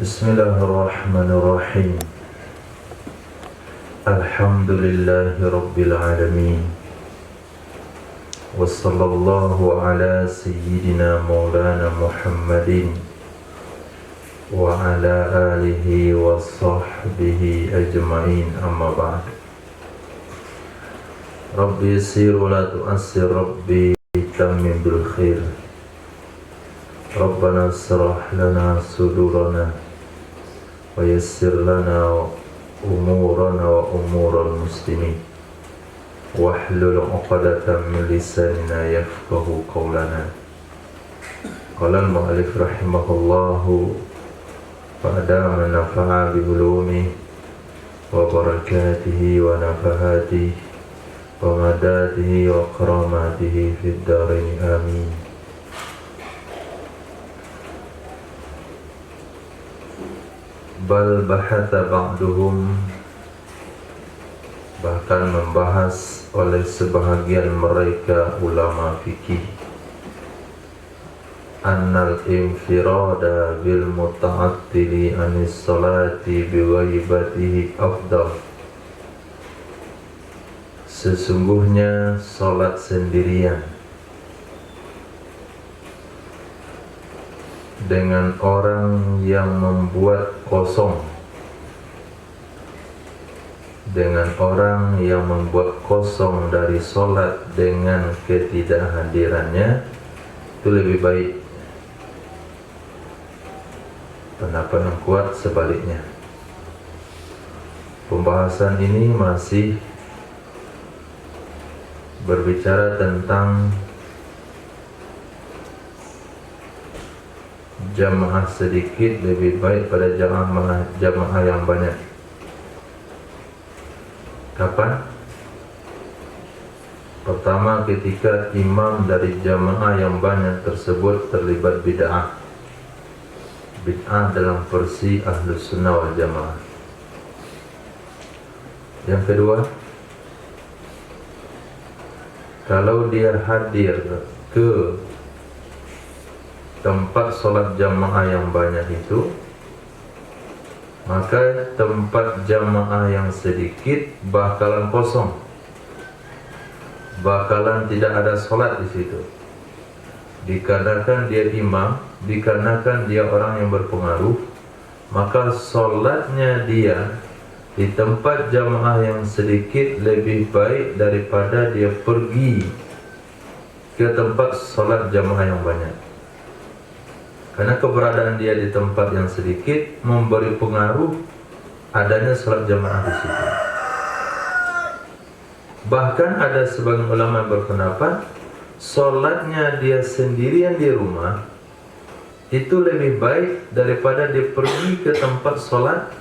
Bismillahirrahmanirrahim. Alhamdulillahi Rabbil Alamin. Wassallallahu ala sayyidina maulana Muhammadin wa ala alihi wa sahbihi ajma'in, amma ba'd. Rabbi yassir wa la tu'assir, Rabbi tammim bil khair. Rabbana shrah lana sudurana wa yassir lana umurana wa umural muslimin wahlul 'uqdatam min lisanina yafqahu qawlana. Qala al-mu'allif rahimahullahu wa adama nafa'a bi ulumihi wa barakatihi wa nafahatihi wa madadihi wa karamatihi fid dharain amin. Bal bahatha ba'duhum, bahkan membahas oleh sebahagian mereka ulama fikih, annal infirada bil muta'attili anis salati bi ghaibatihi afdal. Sesungguhnya salat sendirian dengan orang yang membuat kosong, dari solat dengan ketidakhadirannya, itu lebih baik. Pendapat yang kuat sebaliknya. Pembahasan ini masih berbicara tentang jamaah sedikit lebih baik pada jamaah yang banyak. Kapan? Pertama, ketika imam dari jamaah yang banyak tersebut terlibat bid'ah dalam versi Ahlus Sunnah wal Jamaah. Yang kedua, kalau dia hadir ke tempat sholat jamaah yang banyak itu, maka tempat jamaah yang sedikit bakalan kosong, bakalan tidak ada sholat di situ. Dikarenakan dia imam, dikarenakan dia orang yang berpengaruh, maka sholatnya dia di tempat jamaah yang sedikit lebih baik daripada dia pergi ke tempat sholat jamaah yang banyak. Karena keberadaan dia di tempat yang sedikit memberi pengaruh adanya sholat jamaah di situ. Bahkan ada sebagian ulama yang berpendapat sholatnya dia sendirian di rumah itu lebih baik daripada dia pergi ke tempat sholat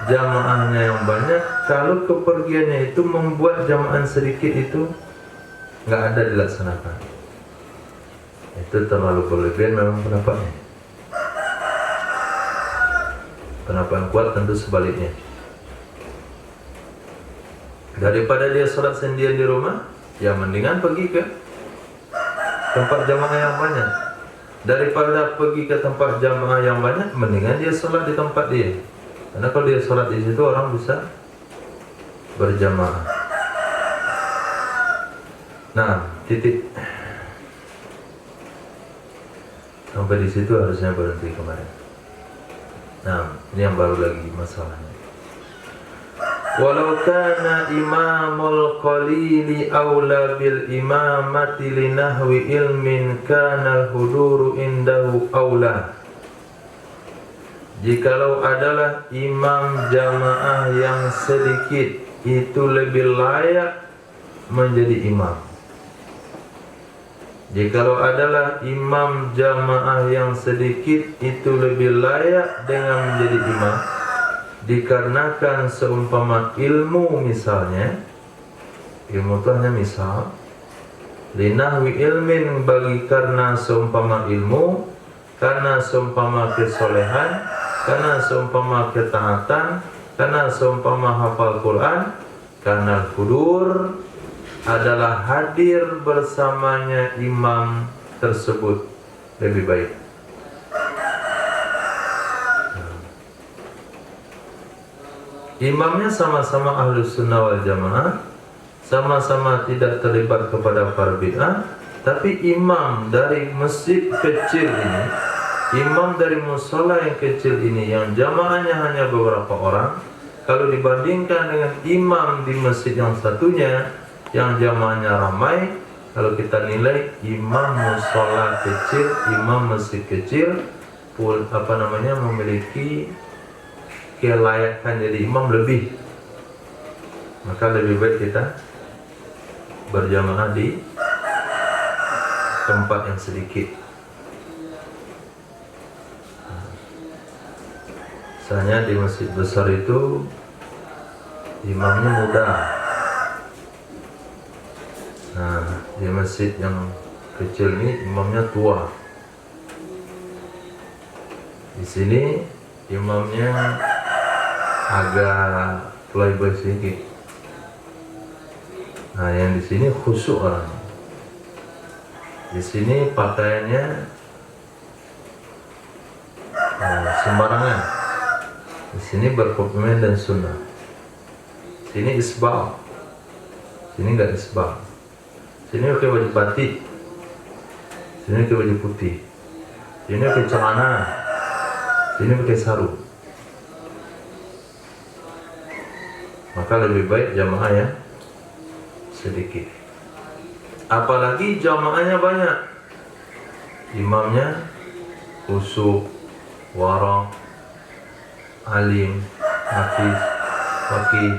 jamaahnya yang banyak, kalau kepergiannya itu membuat jamaah sedikit itu nggak ada dilaksanakan. Itu terlalu berlebihan memang pendapatnya. Pendapat yang kuat tentu sebaliknya. Daripada dia sholat sendirian di rumah, ya mendingan pergi ke tempat jamaah yang banyak. Daripada pergi ke tempat jamaah yang banyak, mendingan dia sholat di tempat dia. Karena kalau dia sholat di situ, orang bisa berjamaah. Nah, titik. Sampai di situ harusnya berhenti kemarin. Nah, ini yang baru lagi masalahnya. Walau kana imamul qalili aula bil imamati li nahwi ilmin kana al-huduru indahu aula. Jikalau adalah imam jamaah yang sedikit itu lebih layak menjadi imam. Jikalau adalah imam jamaah yang sedikit itu lebih layak dengan menjadi imam, dikarenakan seumpama ilmu misalnya, ilmu itu hanya misal, linahwi ilmin bagi karena seumpama ilmu, karena seumpama kesolehan, karena seumpama ketaatan, karena seumpama hafal Quran, karena hudur adalah hadir bersamanya imam tersebut lebih baik. imamnya sama-sama Ahlus Sunnah wal Jamaah, sama-sama tidak terlibat kepada para bid'ah, tapi imam dari masjid kecil ini, imam dari musola yang kecil ini, yang jamaahnya hanya beberapa orang, kalau dibandingkan dengan imam di masjid yang satunya, yang jamaahnya ramai, kalau kita nilai imam musola kecil, imam masjid kecil, memiliki kelayakan jadi imam lebih, maka lebih baik kita berjamaah di tempat yang sedikit. Misalnya di masjid besar itu imamnya muda, nah di masjid yang kecil ini imamnya tua. Di sini imamnya agak playboy sedikit. Nah, yang di sini khusyuk orang. Di sini pakaiannya sembarangan. Di sini berkomitmen dan sunnah. Sini isbal. Sini enggak isbal. Sini pakai baju batik. Sini pakai baju putih. Sini pakai celana. Sini pakai sarung. Maka lebih baik jamaah yang sedikit. Apalagi jamaahnya banyak, imamnya khusyuk, warang, alim, hafiz, faqih,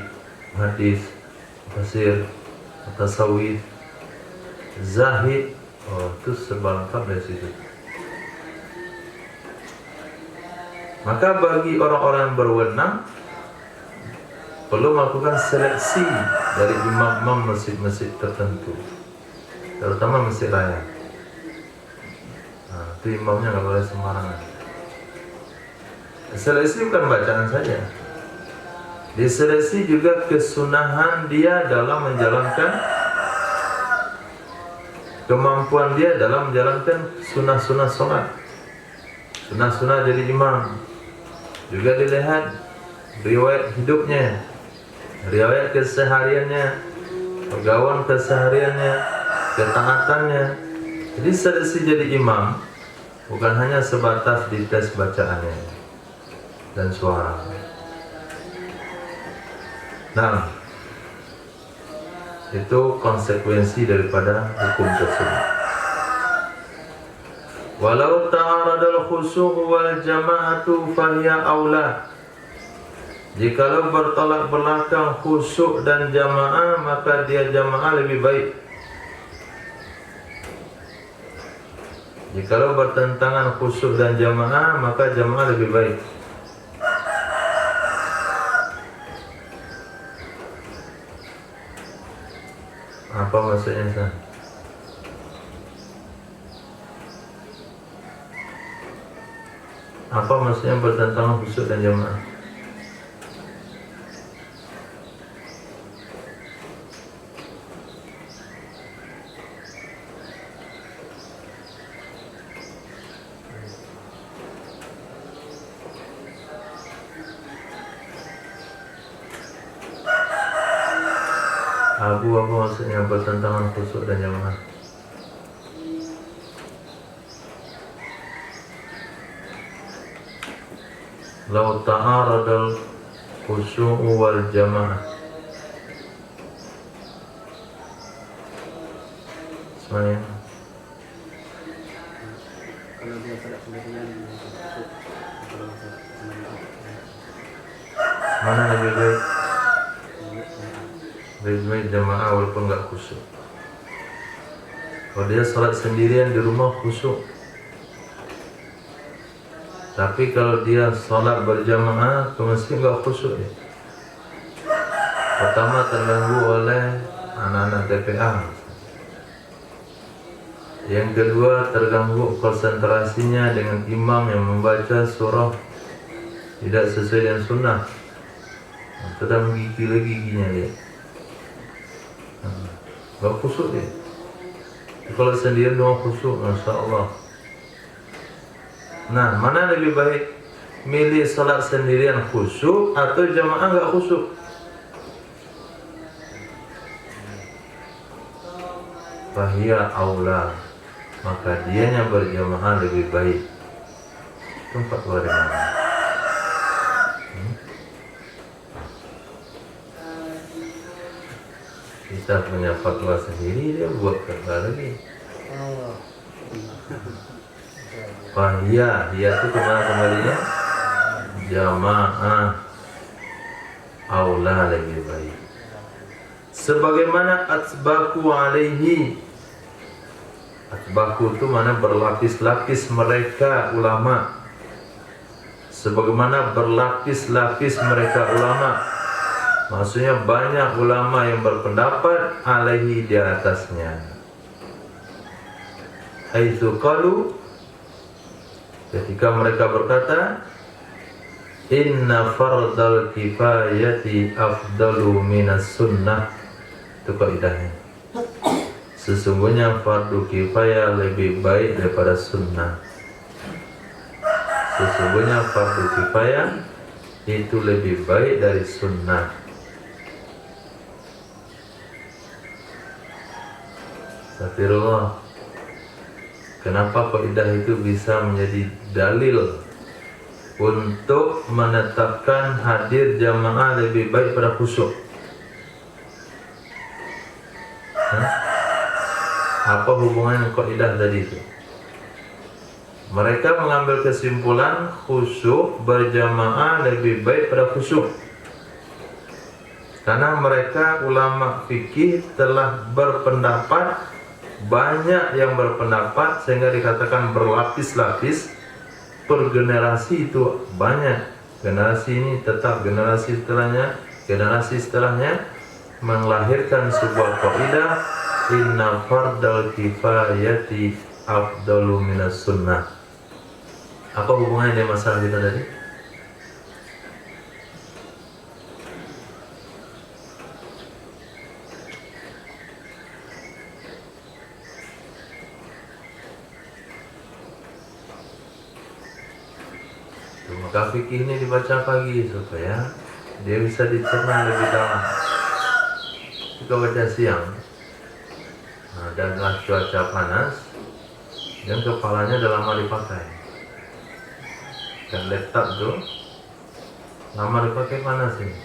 hadis, tafsir, tasawuf, zahid, itu serba lengkap dari situ. Maka bagi orang-orang yang berwenang perlu melakukan seleksi dari imam-imam masjid-masjid tertentu, terutama masjid raya. Nah, itu imamnya nggak boleh sembarangan. Seleksi bukan bacaan saja, diseleksi juga kesunahan dia dalam menjalankan, kemampuan dia dalam menjalankan sunnah-sunnah sholat, sunnah-sunnah jadi imam. Juga dilihat riwayat hidupnya, riwayat kesehariannya, pergaulan kesehariannya, ketaatannya. Jadi seleksi jadi imam bukan hanya sebatas dites bacaannya dan suara. Nah, itu konsekuensi daripada hukum tersebut. Walau ta'aradal khusyuk wal jama'atu fahiya aula. Jikalau bertolak belakang khusyuk dan jamaah, maka dia jamaah lebih baik. Jikalau bertentangan khusyuk dan jamaah, maka jamaah lebih baik. Apa maksudnya, San? Apa maksudnya bertentangan khusyuk dan jamaah? Apa maksudnya bertentangan khusyuk dan jamaah? Lau ta'aradal khusyuk wal jamaah. Semuanya. Kalau dia tidak sendirian, mana lebih baik? Lebih baik jamaah walaupun enggak khusyuk. Kalau dia salat sendirian di rumah khusyuk. Tapi kalau dia salat berjamaah ke masjid enggak khusyuk ya. Pertama terganggu oleh anak-anak TPA. Yang kedua terganggu konsentrasinya dengan imam yang membaca surah tidak sesuai dengan sunnah. Sedang menggigil lagi giginya dia. Enggak khusyuk dia. Kalau sendirian doang khusyuk, Masya Allah. Nah, mana lebih baik? milih salat sendirian khusyuk atau jamaah nggak khusyuk? Fahiya aula, maka dianya berjamaah lebih baik. Itu fatwa dari mana? Kita punya fatwa sendiri, dia buat fatwa lagi. Fahiya, dia itu kemana kembalinya? Jamaah aula lebih baik. Sebagaimana atsbaku alaihi, atsbaku itu mana berlapis-lapis mereka ulama. Sebagaimana berlapis-lapis mereka ulama, maksudnya banyak ulama yang berpendapat alaihi di atasnya. Haitsu qalu, ketika mereka berkata, inna fardal kifayati afdalu minas sunnah. Itu kaidahnya. Sesungguhnya fardu kifayah lebih baik daripada sunnah. Sesungguhnya fardu kifayah itu lebih baik dari sunnah. Astagfirullah. Kenapa kaidah itu bisa menjadi dalil untuk menetapkan hadir jamaah lebih baik pada khusyuk? Apa hubungannya kaidah tadi itu? Mereka mengambil kesimpulan khusyuk berjamaah lebih baik pada khusyuk karena mereka ulama fikih telah berpendapat, banyak yang berpendapat sehingga dikatakan berlapis-lapis. Per generasi itu banyak, generasi ini tetap, generasi setelahnya melahirkan sebuah kaidah, inna fardal kifayati afdalu minas sunnah. Apa hubungannya dengan masalah kita tadi? Maka fikih ini dibaca pagi supaya dia bisa dicerna lebih dalam. Jika baca siang, dan cuaca panas, dan kepalanya dalam lama dipakai. Dan laptop tuh lama dipakai panas ini.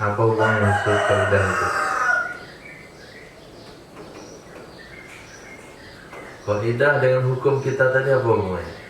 Apa hubungannya kaidah itu? Kaidah dengan hukum kita tadi apa hubungannya?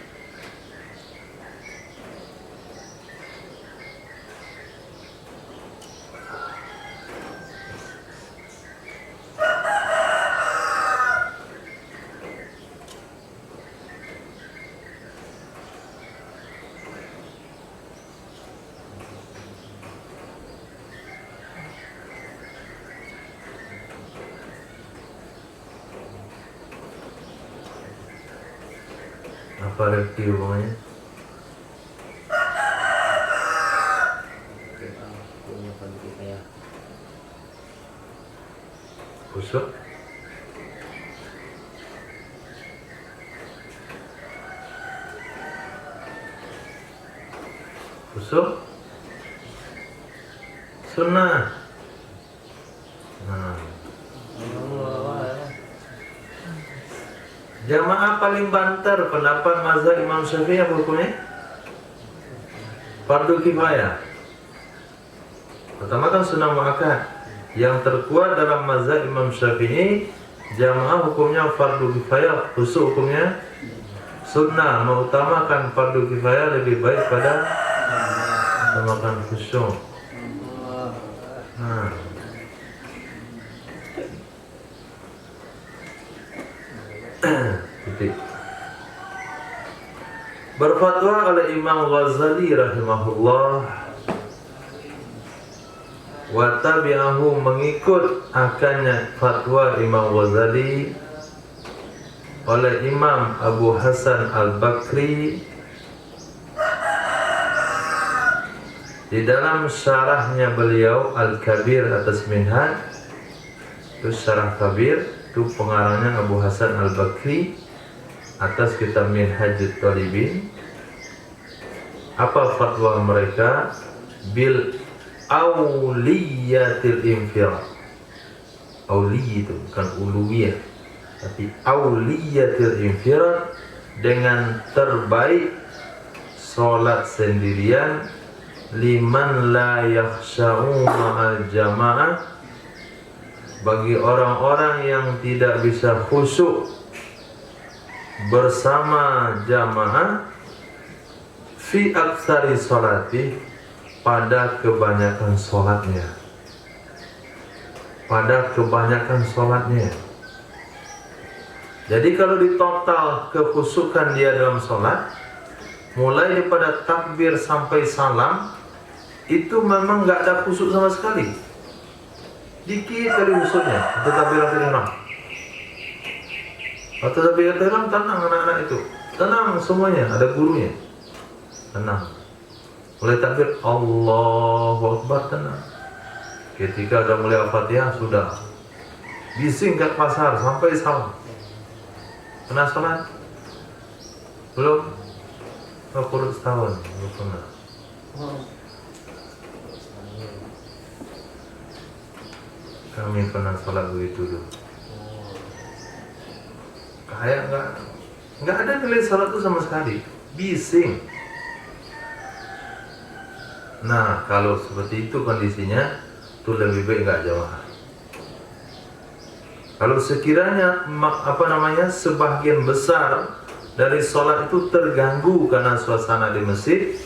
Apa arti hubungannya? Punya fardu kifayah. Khusyuk? Khusyuk? Sunnah. Jamaah paling banter pendapat mazhab Imam Syafi'i apa hukumnya? Fardu kifayah. Pertama kan sunnah muakkad. Yang terkuat dalam mazhab Imam Syafi'i, jamaah hukumnya fardu kifayah, khusyuk hukumnya sunnah. Mengutamakan fardu kifayah lebih baik pada mengutamakan khusyuk. Berfatwa oleh Imam Ghazali rahimahullah, wa tabi'ahu, mengikut akannya fatwa Imam Ghazali oleh Imam Abu Hasan Al-Bakri di dalam syarahnya beliau Al-Kabir atas Minhaj. Itu syarah Kabir, itu pengarangnya Abu Hasan Al-Bakri atas kitab Minhajut Talibin. Apa fatwa mereka? Bil auliyatil infirad. Auli itu bukan uluwiyah, tapi auliyatil infirad, dengan terbaik sholat sendirian, liman la yakhsha'u ma'al jamaah, bagi orang-orang yang tidak bisa khusyuk bersama jamaah, fi aktsari sholati, pada kebanyakan sholatnya, pada kebanyakan sholatnya. Jadi kalau di total kekhusyukan dia dalam sholat, mulai daripada takbir sampai salam, itu memang nggak ada khusyuk sama sekali. Dikit kali khusyuknya, atau takbiratul ihram. Atau takbiratul ihram tenang anak-anak itu, tenang semuanya, ada gurunya, tenang. Mulai takbir Allahu Akbar, tenang. Ketika udah mulai Al-Fatihah sudah bising kat pasar sampai salam. Pernah sholat? Belum? Oh, kurang setahun, belum pernah. Kami pernah sholat begitu dulu. Kayak nggak ada nilai sholat itu sama sekali, bising. Nah, kalau seperti itu kondisinya, itu lebih baik nggak jamaah. Kalau sekiranya sebagian besar dari sholat itu terganggu karena suasana di masjid,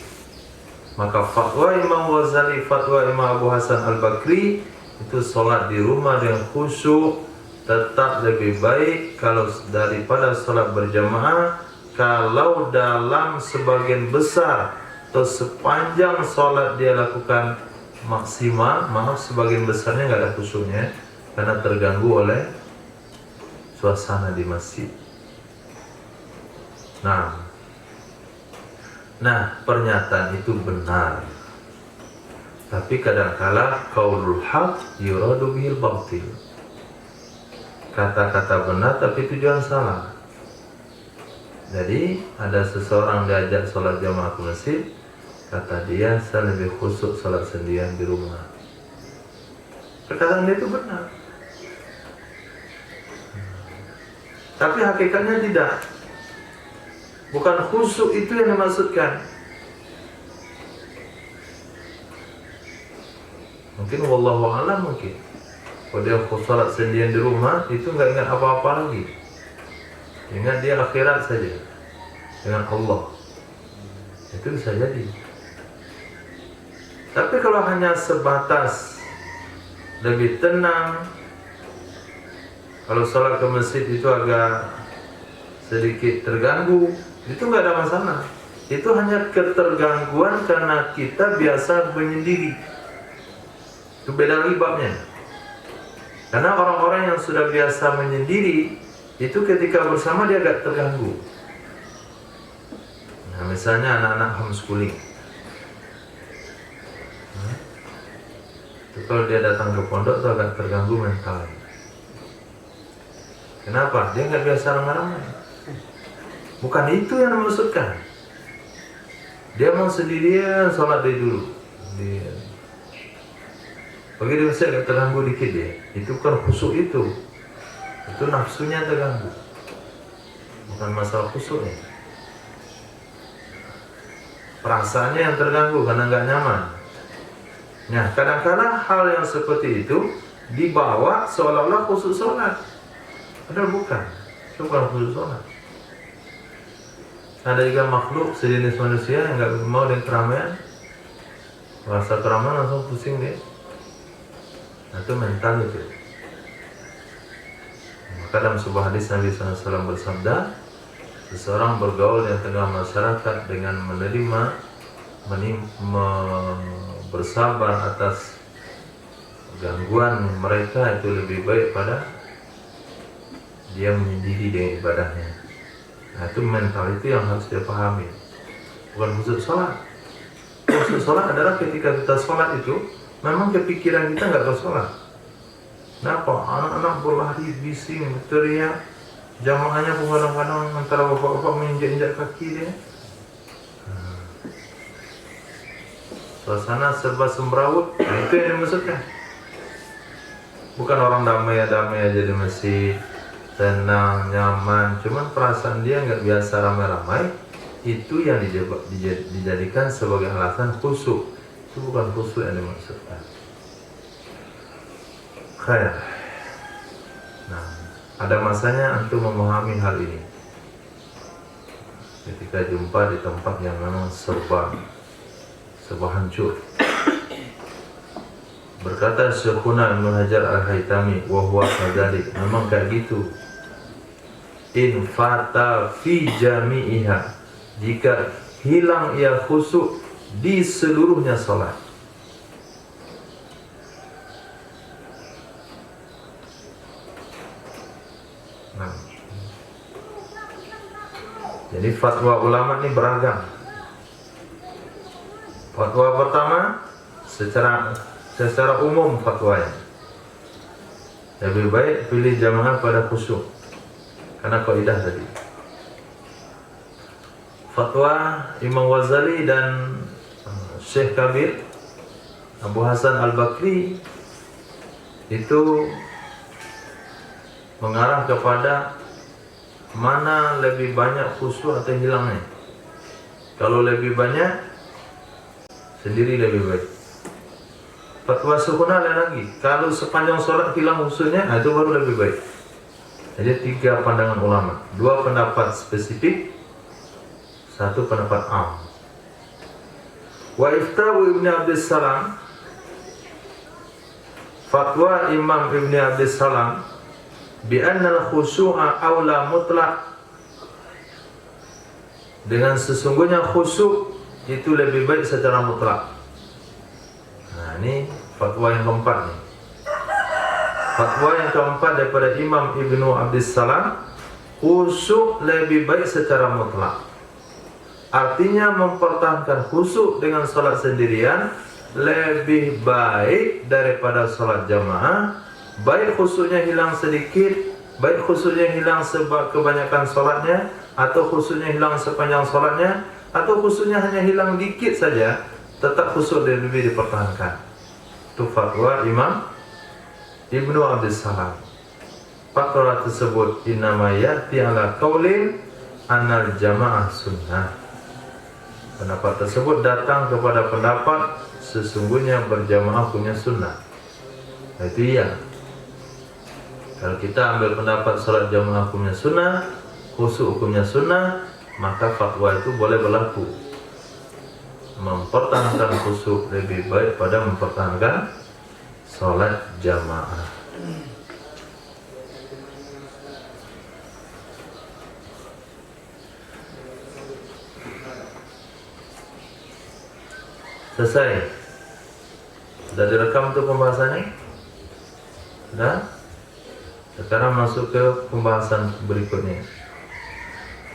maka fatwa Imam Ghazali, fatwa Imam Abu Hasan Al-Bakri, itu sholat di rumah dengan khusyuk tetap lebih baik kalau daripada sholat berjamaah. Kalau dalam sebagian besar atau sepanjang sholat dia lakukan maksimal, sebagian besarnya nggak ada khusyuknya karena terganggu oleh suasana di masjid. Nah, pernyataan itu benar. Tapi kadang-kala qaulul haq yuradu bihil batil. Kata-kata benar tapi tujuan salah. Jadi ada seseorang diajak sholat jamaah ke masjid, kata dia, saya lebih khusyuk sholat sendirian di rumah. Perkataan dia itu benar. Tapi hakikatnya tidak. Bukan khusyuk itu yang dimaksudkan. Mungkin wallahu a'lam, mungkin kalau dia sholat sendirian di rumah itu nggak ingat apa-apa lagi, ingat dia akhirat saja dengan Allah, itu bisa jadi. Tapi kalau hanya sebatas lebih tenang, kalau sholat ke masjid itu agak sedikit terganggu, itu nggak ada masalah. Itu hanya ketergangguan karena kita biasa menyendiri. Itu beda lagi babnya. Karena orang-orang yang sudah biasa menyendiri, itu ketika bersama dia agak terganggu. Nah, misalnya anak-anak homeschooling. Itu kalau dia datang ke pondok itu agak terganggu mentalnya. Kenapa? Dia nggak biasa ramai-ramai. Bukan itu yang dimaksudkan. Dia mau sendirian sholat dari dulu. Bagi dia bisa agak terganggu dikit dia. Itu kan khusyuk itu nafsunya terganggu. Bukan masalah khusyuknya. Perasaannya yang terganggu karena nggak nyaman. Nah, kadang-kadang hal yang seperti itu dibawa seolah-olah khusyuk sholat. Padahal bukan. Itu bukan khusyuk sholat. Ada juga makhluk sejenis manusia yang nggak mau dengan keramaian. Rasa keramaian langsung pusing dia. Nah, itu mental itu. Maka dalam sebuah hadis Nabi SAW bersabda, seseorang bergaul di tengah masyarakat dengan bersabar atas gangguan mereka itu lebih baik pada dia menyendiri dengan ibadahnya. Nah, itu mental itu yang harus dia pahami. Bukan khusyuk sholat. Khusyuk sholat adalah ketika kita sholat itu memang kepikiran kita nggak bersolat. Kenapa? Anak-anak berlari bising, teriak, jamaahnya pun kadang-kadang antara bapak-bapak menginjak-injak kaki dia. suasana serba semrawut, itu yang dimaksudkan. Bukan orang damai-damai aja di masjid, tenang, nyaman, cuman perasaan dia nggak biasa ramai-ramai, itu yang dijadikan sebagai alasan khusyuk. Itu bukan khusyuk yang dimaksudkan. Khair. Nah, ada masanya antum memahami hal ini. Ketika jumpa di tempat yang memang serba hancur. Berkata Syekhuna Ibnu Hajar Al-Haytami, wa huwa kadzalik, memang kayak gitu. In fata fi jami'iha, jika hilang ia khusyuk di seluruhnya salat. Nah, jadi fatwa ulama ini beragam. Fatwa pertama secara umum fatwanya, lebih baik pilih jamaah pada khusyuk karena kaidah tadi. Fatwa Imam Ghazali dan Syekh Kabir Abu Hasan Al-Bakri itu mengarah kepada mana lebih banyak khusyuk atau hilangnya. Kalau lebih banyak, sendiri lebih baik. Fatwa Syekhuna lain lagi, kalau sepanjang sholat hilang khusyuknya, itu baru lebih baik. Jadi 3 pandangan ulama, 2 pendapat spesifik, 1 pendapat am. Wa iftahu Ibnu Abdus Salam, fatwa Imam Ibnu Abdus Salam, bi annal khusyu'a aula mutlaq, dengan sesungguhnya khusyuk itu lebih baik secara mutlak. Nah, ini fatwa yang keempat nih. Fatwa yang keempat daripada Imam Ibnu Abdus Salam, khusyuk lebih baik secara mutlak. Artinya mempertahankan khusyuk dengan sholat sendirian lebih baik daripada sholat jamaah. Baik khusyuknya hilang sedikit, baik khusyuknya hilang sebab kebanyakan sholatnya, atau khusyuknya hilang sepanjang sholatnya, atau khusyuknya hanya hilang dikit saja, tetap khusyuk lebih dipertahankan. Itu fatwa Imam Ibnu Abdus Salam. Fatwa tersebut innama ya'ti ala qaulin anal jamaah sunnah. Pendapat tersebut datang kepada pendapat sesungguhnya berjamaah punya sunnah. Nah, itu iya. Kalau kita ambil pendapat salat jamaah hukumnya sunnah, khusyuk hukumnya sunnah, maka fatwa itu boleh berlaku. Mempertahankan khusyuk lebih baik pada mempertahankan salat jamaah. Selesai. Sudah direkam untuk pembahasannya? Sudah? Sekarang masuk ke pembahasan berikutnya.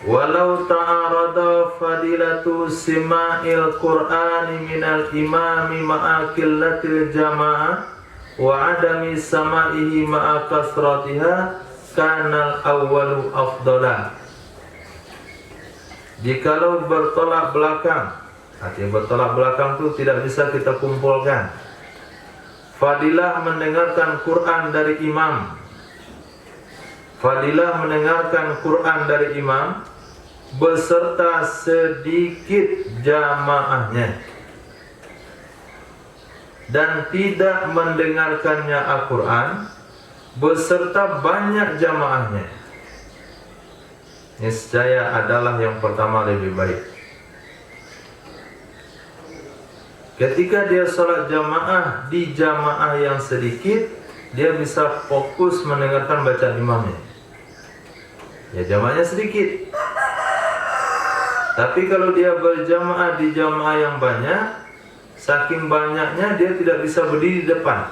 Walau ta'arada fadilatu sima'il Qur'ani minal imami ma'a qillatil jama'ah wa adami sama'ihi ma'a kasratiha kanal awwalu afdalah. Jikalau bertolak belakang, artinya bertolak belakang itu tidak bisa kita kumpulkan. Fadilah mendengarkan Quran dari imam, fadilah mendengarkan Quran dari imam beserta sedikit jamaahnya, dan tidak mendengarkannya Al-Quran beserta banyak jamaahnya, niscaya adalah yang pertama lebih baik. Ketika dia sholat jamaah di jamaah yang sedikit, dia bisa fokus mendengarkan bacaan imamnya. Ya, jamaahnya sedikit. Tapi kalau dia berjamaah di jamaah yang banyak, saking banyaknya dia tidak bisa berdiri di depan.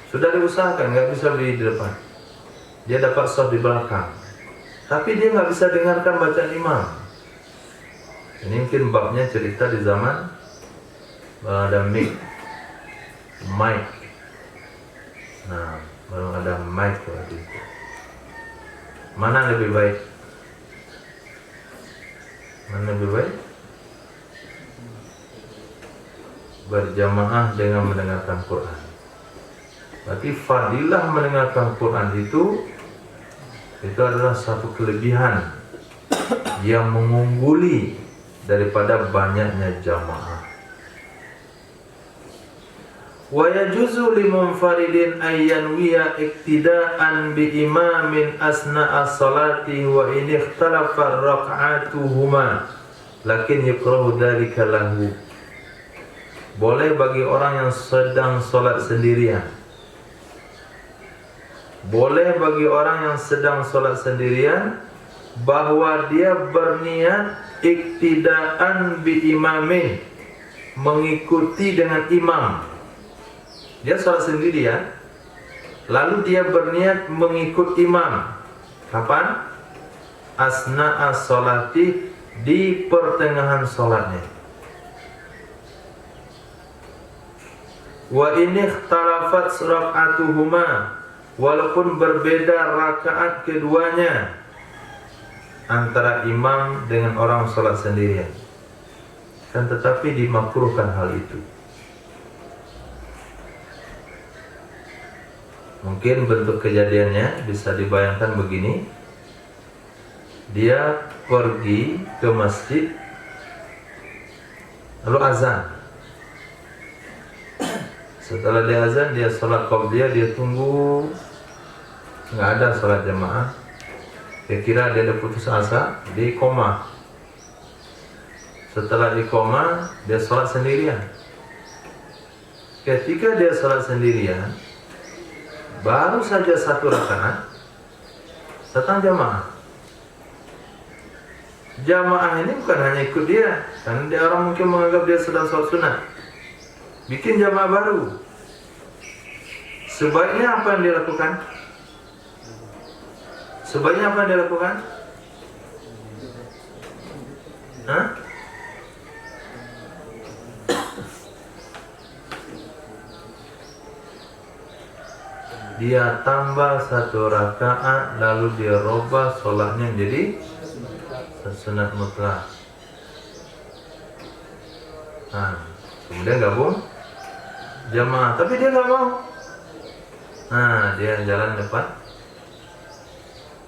Sudah diusahakan, nggak bisa berdiri di depan. Dia dapat shaf di belakang. Tapi dia nggak bisa dengarkan bacaan imam. Ini mungkin babnya cerita di zaman ada mic. Nah, baru ada mic waktu itu. Mana lebih baik? Mana lebih baik? berjamaah dengan mendengarkan Quran. Berarti fadilah mendengarkan Quran itu adalah satu kelebihan yang mengungguli daripada banyaknya jamaah. Wa yajuzu limunfaridin ayyanwiya iktidaan bi imamin asna'a salati wa in ikhtalafa rak'atuhuma lakin yukrahu dzalika lahu. Boleh bagi orang yang sedang salat sendirian. Boleh bagi orang yang sedang salat sendirian bahwa dia berniat iktidaan bi imamin, mengikuti dengan imam. Dia salat sendirian, lalu dia berniat mengikut imam. Kapan? Asna'a sholati, di pertengahan salatnya. Wa in ikhtalafat rak'atuhuma, walaupun berbeda rakaat keduanya antara imam dengan orang salat sendirian, kan tetapi dimakruhkan hal itu. Mungkin bentuk kejadiannya bisa dibayangkan begini. Dia pergi ke masjid, lalu azan. Setelah dia azan, dia sholat qabliyah, dia tunggu, nggak ada sholat jamaah. Dia kira dia ada putus asa, dia iqamah. Setelah iqamah, dia sholat sendirian. Ketika dia sholat sendirian, baru saja satu rakaat datang jamaah. Jamaah ini bukan hanya ikut dia, karena dia orang mungkin menganggap dia sedang sholat sunat. Bikin jamaah baru. Sebaiknya apa yang dia lakukan? Sebaiknya apa yang dia lakukan? Hah? Dia tambah satu rakaat, lalu dia robah sholatnya menjadi sunat mutlak. Nah, kemudian gabung jamaah, tapi dia nggak mau. Nah, dia jalan depan.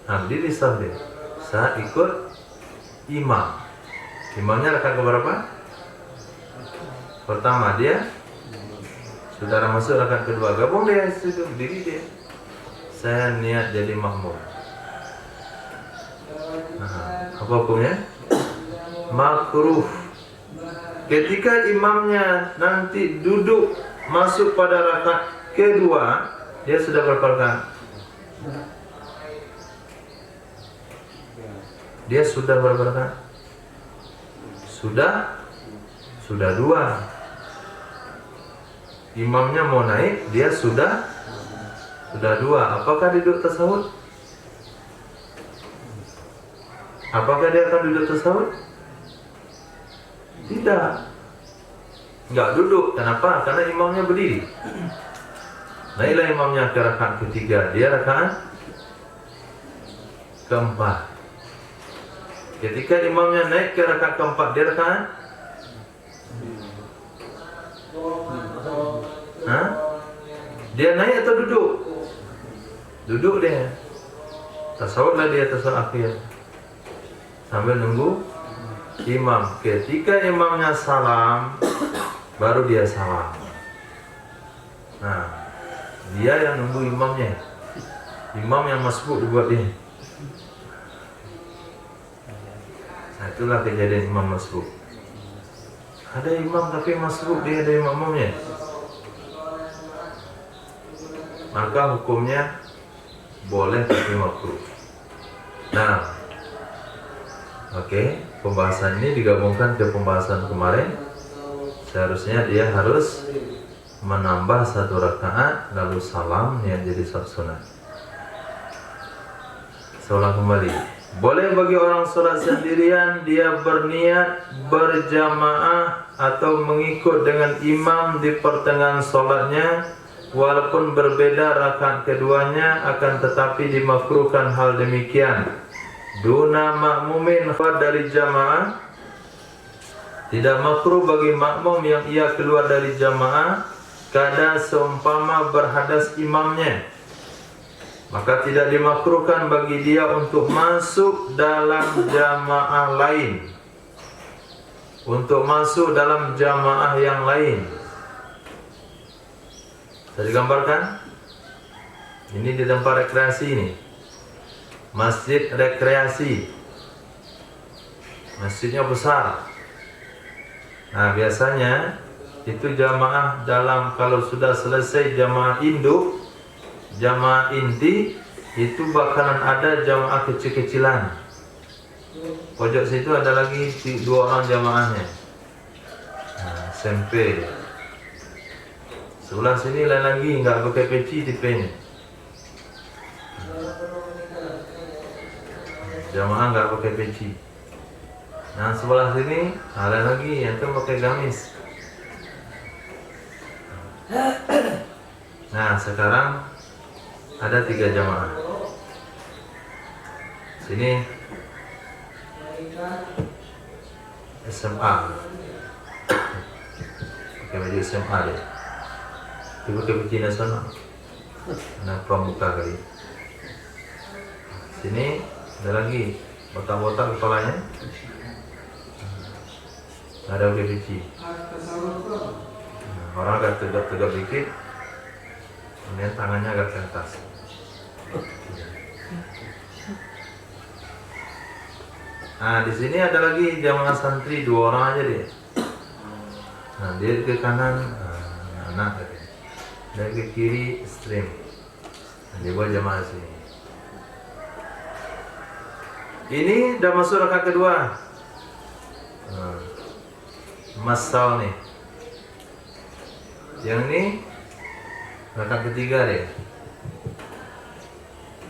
Nah, dia disab dia. Saya ikut imam. Imamnya rakaat keberapa? Pertama dia. Saudara masuk rakaat kedua, gabung dia, situ berdiri dia. Saya niat jadi makmum. Nah, apa hukumnya? Makruh. Ketika imamnya nanti duduk masuk pada rakaat kedua, dia sudah berapa rakaat? Dia sudah berapa rakaat? Sudah dua. Imamnya mau naik, dia sudah dua. Apakah duduk tasawuf? Apakah dia akan duduk tasawuf? Tidak. Enggak duduk. Kenapa? Karena imamnya berdiri. Naiklah imamnya ke rakaat ketiga, dia rakaat keempat. Ketika imamnya naik ke rakaat keempat, dia rakaat dia naik atau duduk? Duduk dia. Tasawuflah dia tasawuf akhir sambil nunggu imam. Ketika imamnya salam, baru dia salam. Nah, dia yang nunggu imamnya. Imam yang masbuk dibuat dia. Nah, itulah kejadian imam masbuk. Ada imam tapi masbuk, dia ada imamnya. Maka hukumnya boleh tapi makruh. Nah, oke, pembahasan ini digabungkan ke pembahasan kemarin. Seharusnya dia harus menambah satu rakaat lalu salam yang jadi sunat. Saya kembali. Boleh bagi orang sholat sendirian dia berniat berjamaah atau mengikut dengan imam di pertengahan sholatnya, walaupun berbeda rakaat keduanya, akan tetapi dimakruhkan hal demikian. Duna makmumin dari jamaah, Tidak makruh bagi makmum yang ia keluar dari jamaah kada seumpama berhadas imamnya. Maka tidak dimakruhkan bagi dia untuk masuk dalam jamaah lain, untuk masuk dalam jamaah yang lain. Bisa digambarkan? Ini di tempat rekreasi ini, masjid rekreasi. Masjidnya besar. Nah, biasanya itu jamaah dalam, kalau sudah selesai jamaah induk, jamaah inti, itu bakalan ada jamaah kecil-kecilan. Pojok situ ada lagi 2 orang jamaahnya. Nah, SMP. Sebelah sini lain lagi, nggak pakai peci tipenya. Jamaah nggak pakai peci. Nah, sebelah sini ada lagi yang tuh pakai gamis. Nah, sekarang ada 3 jamaah. Sini SMA, pakai baju SMA deh. Itu pakai peci nasional. Anak pramuka kali. Sini ada lagi botak-botak kepalanya. Ada pakai peci. Nah, orang agak tegap-tegap dikit, kemudian tangannya agak ke atas. Nah, di sini ada lagi jamaah santri 2 orang aja dia. Nah, dia ke kanan, anak tadi. Dan ke kiri stream. Nah, dia buat jamaah sini. Ini dah masuk rakaat kedua. Masal nih. Yang ini rakaat ketiga deh.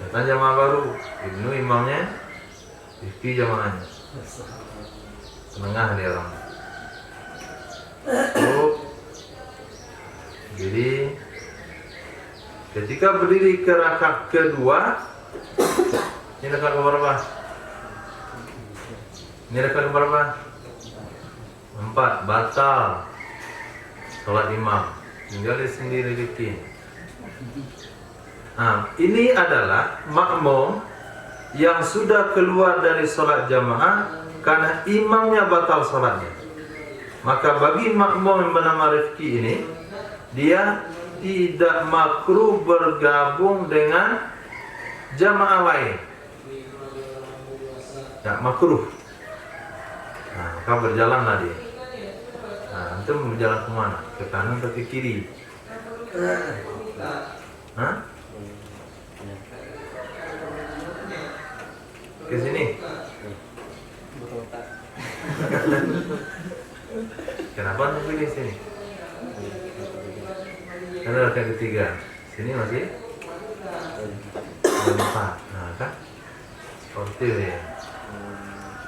Datang jamaah baru, Ibnu imamnya, Rifki jamaahnya. Tengah dia orang. Jadi ketika berdiri ke rakaat kedua, ini rakaat keberapa? Ini rakaat keberapa? 4, batal sholat imam, tinggal dia sendiri bikin. Nah, ini adalah makmum yang sudah keluar dari sholat jamaah karena imamnya batal sholatnya. Maka bagi makmum yang bernama Rifki ini, dia tidak makruh bergabung dengan jamaah lain. Tak makruh. Nah, maka berjalanlah dia. Nah, itu berjalan ke mana? Ke kanan atau ke kiri? Hah? Ke sini? Kenapa anda pilih sini? Karena rakaat ketiga. Sini masih? Ada 4. Nah, kan? Seperti ya.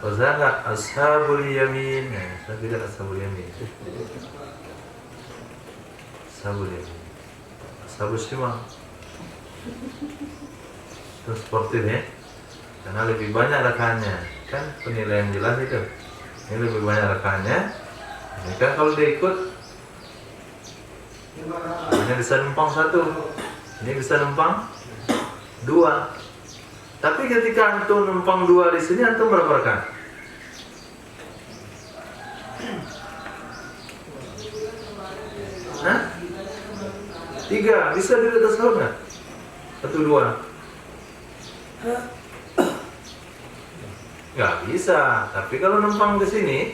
Wazaka ashabul yamin. Nah, saya tidak ashabul yamin. Ashabul yamin. Ashabul shimal. Itu seperti ya. Karena lebih banyak rakaatnya. Kan penilaian jelas itu. Ini lebih banyak rakaatnya. Ini kan kalau dia ikut, ini bisa numpang 1, ini bisa numpang 2. Tapi ketika antum numpang 2 di sini, antum berapa rakaat? Hah? 3. Bisa di atas tahun nggak? 1, 2. Nggak bisa. Tapi kalau numpang di sini,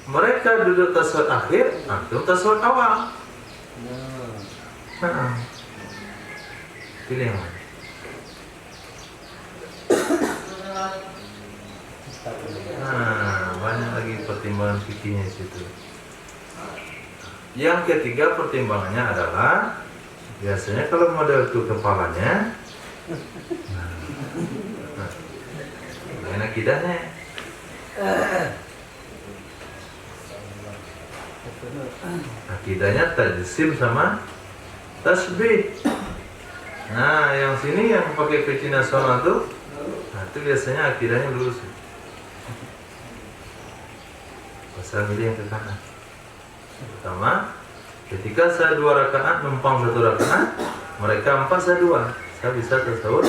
mereka duduk tasawuf akhir, antum tasawuf awal. Pilih yang mana? Banyak lagi pertimbangan fikihnya situ. Yang ketiga pertimbangannya adalah biasanya kalau model itu kepalanya, enak kidahnya. Akidahnya tajsim sama tasbih. Nah, yang sini yang pakai peci nasional tuh, nah itu biasanya akidahnya lurus. Saya milih yang ke kanan. Pertama, ketika saya 2 rakaat numpang 1 rakaat, mereka 4 saya 2, saya bisa tasawuf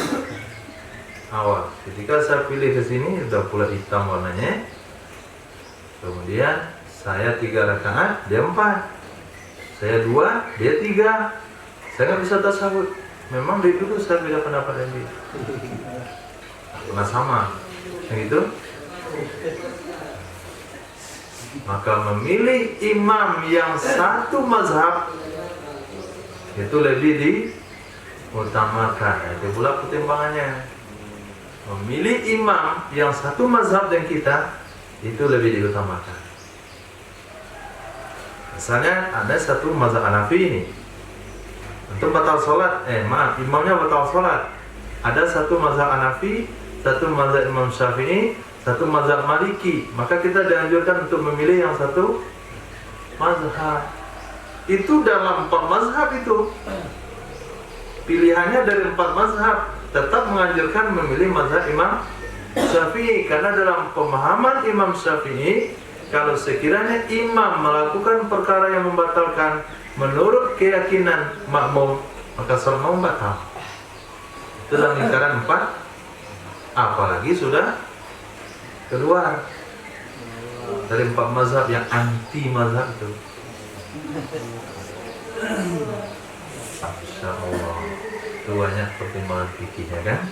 awal. Ketika saya pilih ke sini sudah pula hitam warnanya. Kemudian saya 3 rakaat, dia 4. Saya 2, dia 3. Saya nggak bisa tasawuf. Memang dari dulu saya beda pendapat dengan dia. Pernah sama, yang itu. Maka memilih imam yang satu mazhab itu lebih diutamakan. Itu pula pertimbangannya. Memilih imam yang satu mazhab dengan kita itu lebih diutamakan. Misalnya ada satu mazhab Hanafi ini, untuk batal sholat, imamnya batal sholat. Ada satu mazhab Hanafi, satu mazhab Imam Syafi'i, satu mazhab Maliki, maka kita dianjurkan untuk memilih yang satu mazhab. Itu dalam 4 mazhab itu. Pilihannya dari 4 mazhab, tetap menganjurkan memilih mazhab Imam Syafi'i, karena dalam pemahaman Imam Syafi'i, kalau sekiranya imam melakukan perkara yang membatalkan menurut keyakinan makmum, maka sholat makmum batal. Itu dalam lingkaran 4, apalagi sudah keluar dari 4 mazhab yang anti mazhab itu. Masya Allah, itu banyak pertimbangan fikihnya kan.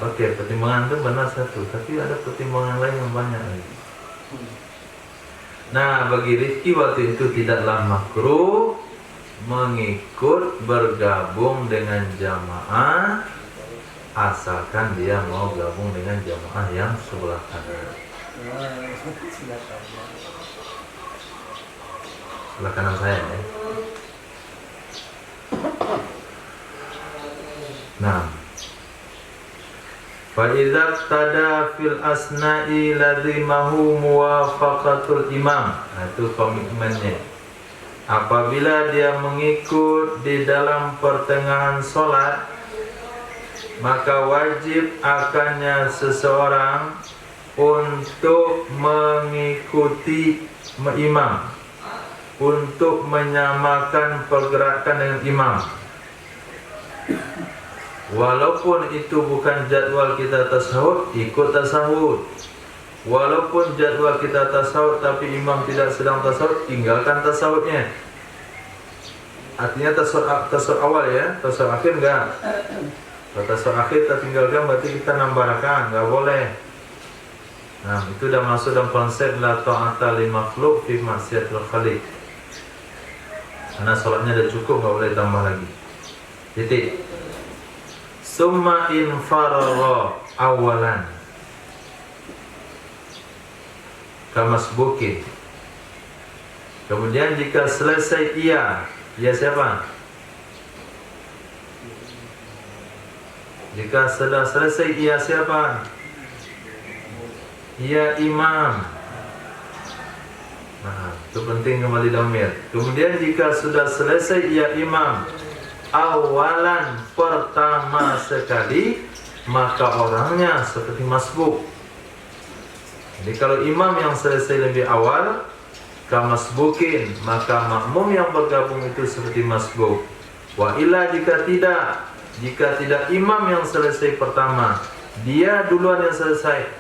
Oke, pertimbangan itu benar satu, tapi ada pertimbangan lain yang banyak lagi. Nah, bagi Rifki waktu itu tidaklah makruh mengikut bergabung dengan jamaah, asalkan dia mau gabung dengan jamaah yang sebelah kanan. Sebelah kanan saya ya. Nah, fa'idza tada fil asna'i lazimahu muwafaqatul imam. Nah, itu komitmennya. Apabila dia mengikut di dalam pertengahan sholat, maka wajib akannya seseorang untuk mengikuti imam, untuk menyamakan pergerakan dengan imam. Walaupun itu bukan jadwal kita tasawuf, ikut tasawuf. Walaupun jadwal kita tasawuf tapi imam tidak sedang tasawuf, tinggalkan tasawufnya. Artinya tasawuf awal ya, tasawuf akhir enggak. Kalau tasawuf akhir kita tinggalkan berarti kita nambah rakaat, enggak boleh. Nah, itu sudah masuk dalam konsep la ta'ata li makhluk fi maksiatil khaliq. Karena sholatnya sudah cukup, enggak boleh tambah lagi. Titik. Summa in faragha awalan kamasbukin. Kemudian jika selesai ia siapa? Jika sudah selesai ia siapa? Ia imam. Nah, itu penting kembali damir. Kemudian jika sudah selesai ia imam awalan, pertama sekali, maka orangnya seperti masbuk. Jadi kalau imam yang selesai lebih awal, kamasbukin, maka makmum yang bergabung itu seperti masbuk. Wa illa jika tidak imam yang selesai pertama, dia duluan yang selesai,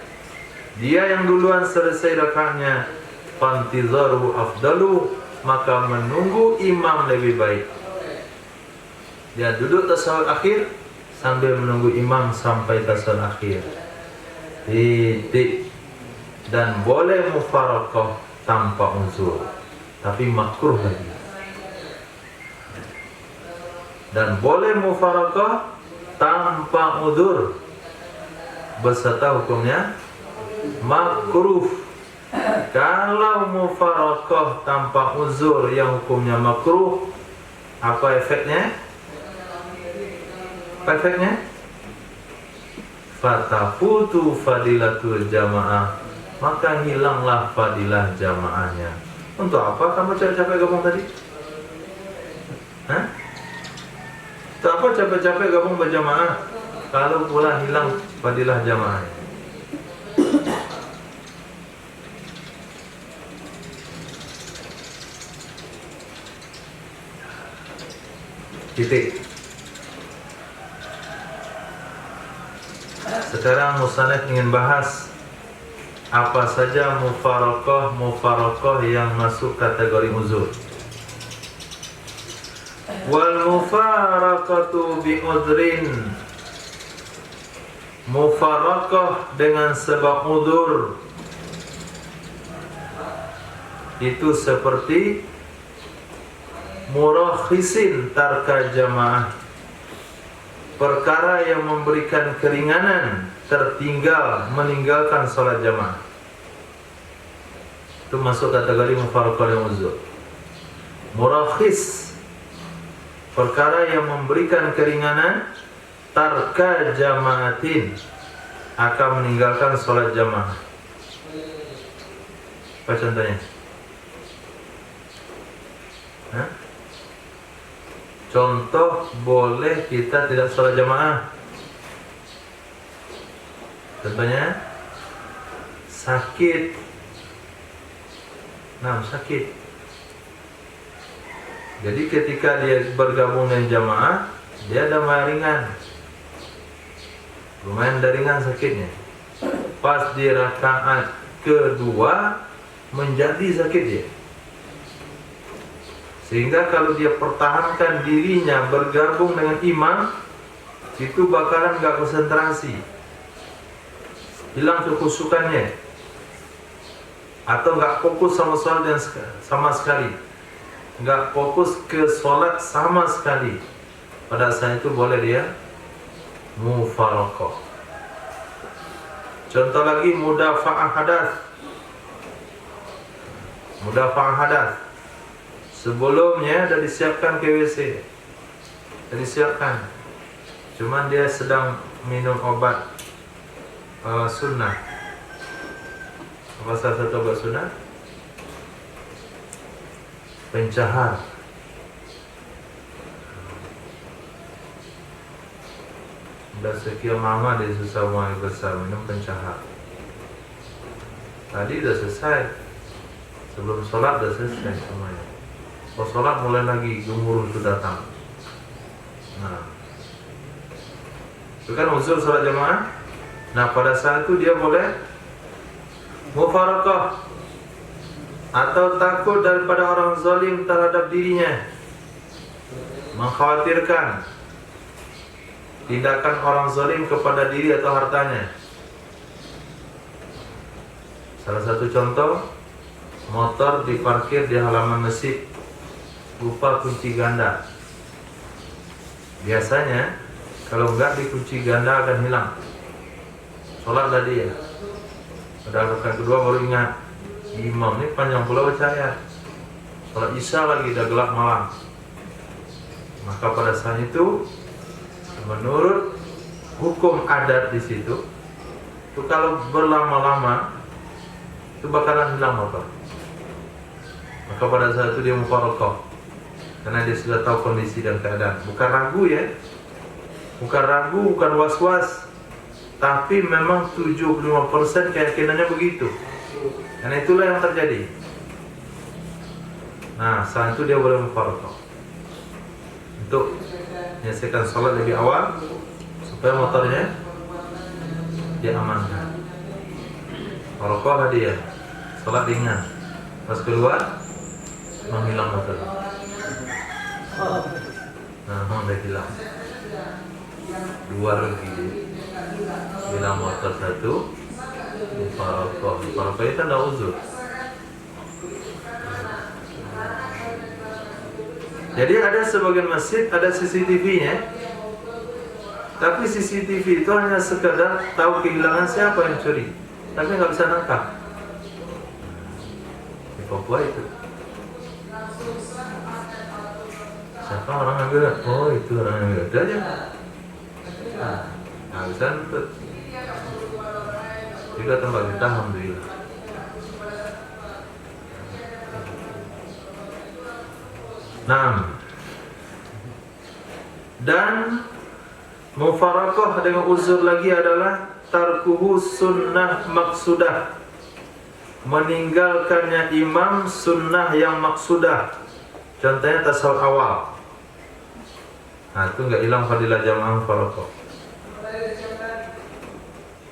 dia yang duluan selesai rakaatnya, fantizaru afdalu, maka menunggu imam lebih baik. Dia duduk tasawuf akhir sambil menunggu imam sampai tasawuf akhir. Titik. Dan boleh mufaraqah tanpa unsur, tapi makruh lagi. Dan boleh mufaraqah tanpa udzur, beserta hukumnya makruh. Kalau mufaraqah tanpa uzur yang hukumnya makruh, apa efeknya? Fatafutu fadilatul jamaah, maka hilanglah fadilah jamaahnya. Untuk apa kamu capek-capek gabung tadi? Untuk apa capek-capek gabung berjamaah kalau pula hilang fadilah jamaahnya? Titik. Sekarang musannif ingin bahas apa saja mufaraqah yang masuk kategori uzur. Wal mufaraqatu bi udrin. Mufaraqah dengan sebab uzur itu seperti murakhisin tarka jamaah, perkara yang memberikan keringanan tertinggal meninggalkan salat jamaah. Itu masuk kategori mufaraqah yang uzur. Murakhis, perkara yang memberikan keringanan tarka jamaatin, akan meninggalkan salat jamaah. Apa contohnya? Contoh boleh kita tidak salat jamaah. Contohnya sakit. Sakit. Jadi ketika dia bergabung dengan jamaah, dia ada ringan. Lumayan ringan sakitnya. Pas di rakaat kedua menjadi sakit dia. Sehingga kalau dia pertahankan dirinya bergabung dengan imam, itu bakalan gak konsentrasi, hilang kekhusyukannya, atau gak fokus sama sholat sama sekali, gak fokus ke sholat sama sekali. Pada saat itu boleh dia mufaraqah. Contoh lagi mudafa'ah hadas. Mudafa'ah hadas, sebelumnya sudah disiapkan ke WC, sudah disiapkan, cuman dia sedang minum obat sunnah. Apa salah satu obat sunnah? Pencahar. Sudah sekian lama dia susah buang air besar, minum pencahar. Tadi sudah selesai, sebelum sholat sudah selesai semuanya. Pas sholat mulai lagi gemuruh itu datang. Itu kan uzur sholat jamaah. Pada saat itu dia boleh mufaraqah, atau takut daripada orang zalim terhadap dirinya, mengkhawatirkan tindakan orang zalim kepada diri atau hartanya. Salah satu contoh, motor diparkir di halaman masjid, lupa kunci ganda. Biasanya kalau enggak dikunci ganda akan hilang. Sholat tadi ya, pada rakaat kedua baru ingat, imam ini panjang pula baca ayat. Sholat isya lagi dah gelap malam. Maka pada saat itu, menurut hukum adat di situ, itu kalau berlama-lama itu bakalan hilang motor. Maka pada saat itu dia mufaraqah, karena dia sudah tahu kondisi dan keadaan. Bukan ragu ya, bukan ragu, bukan was-was, tapi memang 75% keyakinannya begitu. Karena itulah yang terjadi. Saat itu dia boleh mufaraqah untuk menyelesaikan sholat lebih awal, supaya motornya dia amankan. Mufaraqah dia, sholat ringan, pas keluar menghilang motor. Udah hilang. Dua lagi, hilang motor satu. Mufaraqah itu ada uzur. Jadi ada sebagian masjid ada CCTV-nya, tapi CCTV itu hanya sekedar tahu kehilangan siapa yang curi, tapi nggak bisa nangkap. Di Papua itu, siapa orang ambil? Oh itu orang ambil, itu aja. Nggak bisa nuntut. Juga tempat kita alhamdulillah. Dan mufaraqah dengan uzur lagi adalah tarkuhu sunnah maksudah, meninggalkannya imam sunnah yang maksudah. Contohnya tasawuf awal. Nah, itu nggak hilang fadilah jamaah mufaraqah.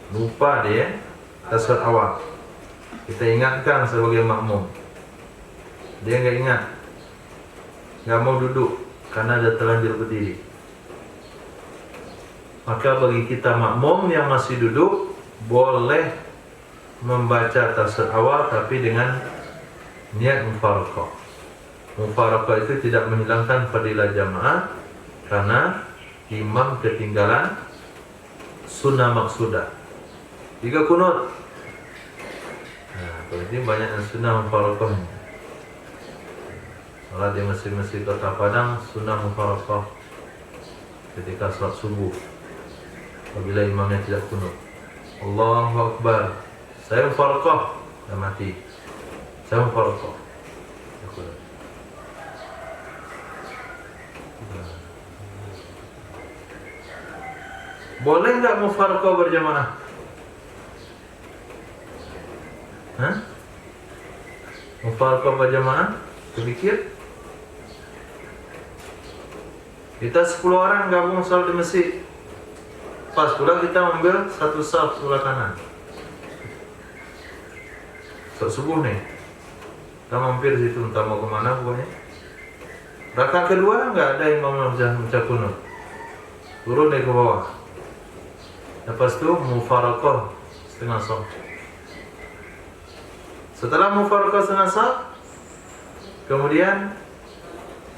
Lupa dia tasawuf awal. Kita ingatkan sebagai makmum. Dia nggak ingat, nggak mau duduk karena ada terlanjur berdiri. Maka bagi kita makmum yang masih duduk boleh membaca tasawuf awal tapi dengan niat mufaraqah. Mufaraqah itu tidak menghilangkan fadilah jamaah karena imam ketinggalan sunnah maksudah. Jika kunut, nah, berarti banyak yang sunnah mufaraqah. Salat di masjid-masjid Kota Padang sunnah mufaraqah ketika salat subuh. Apabila imamnya tidak kunut, Allahu Akbar, saya mufaraqah, dah mati. Saya mufaraqah. Boleh nggak mufaraqah berjamaah? Hah? Mufaraqah berjamaah? Terpikir? Kita 10 orang gabung salat di masjid. Pas pula kita ambil satu saf sebelah kanan. Saat subuh nih, kita mampir situ entah mau kemana pokoknya. Rakaat kedua nggak ada imam baca kunut, turun dari ke bawah. Lepas itu mufaraqah setengah saf. Setelah mufaraqah setengah saf, kemudian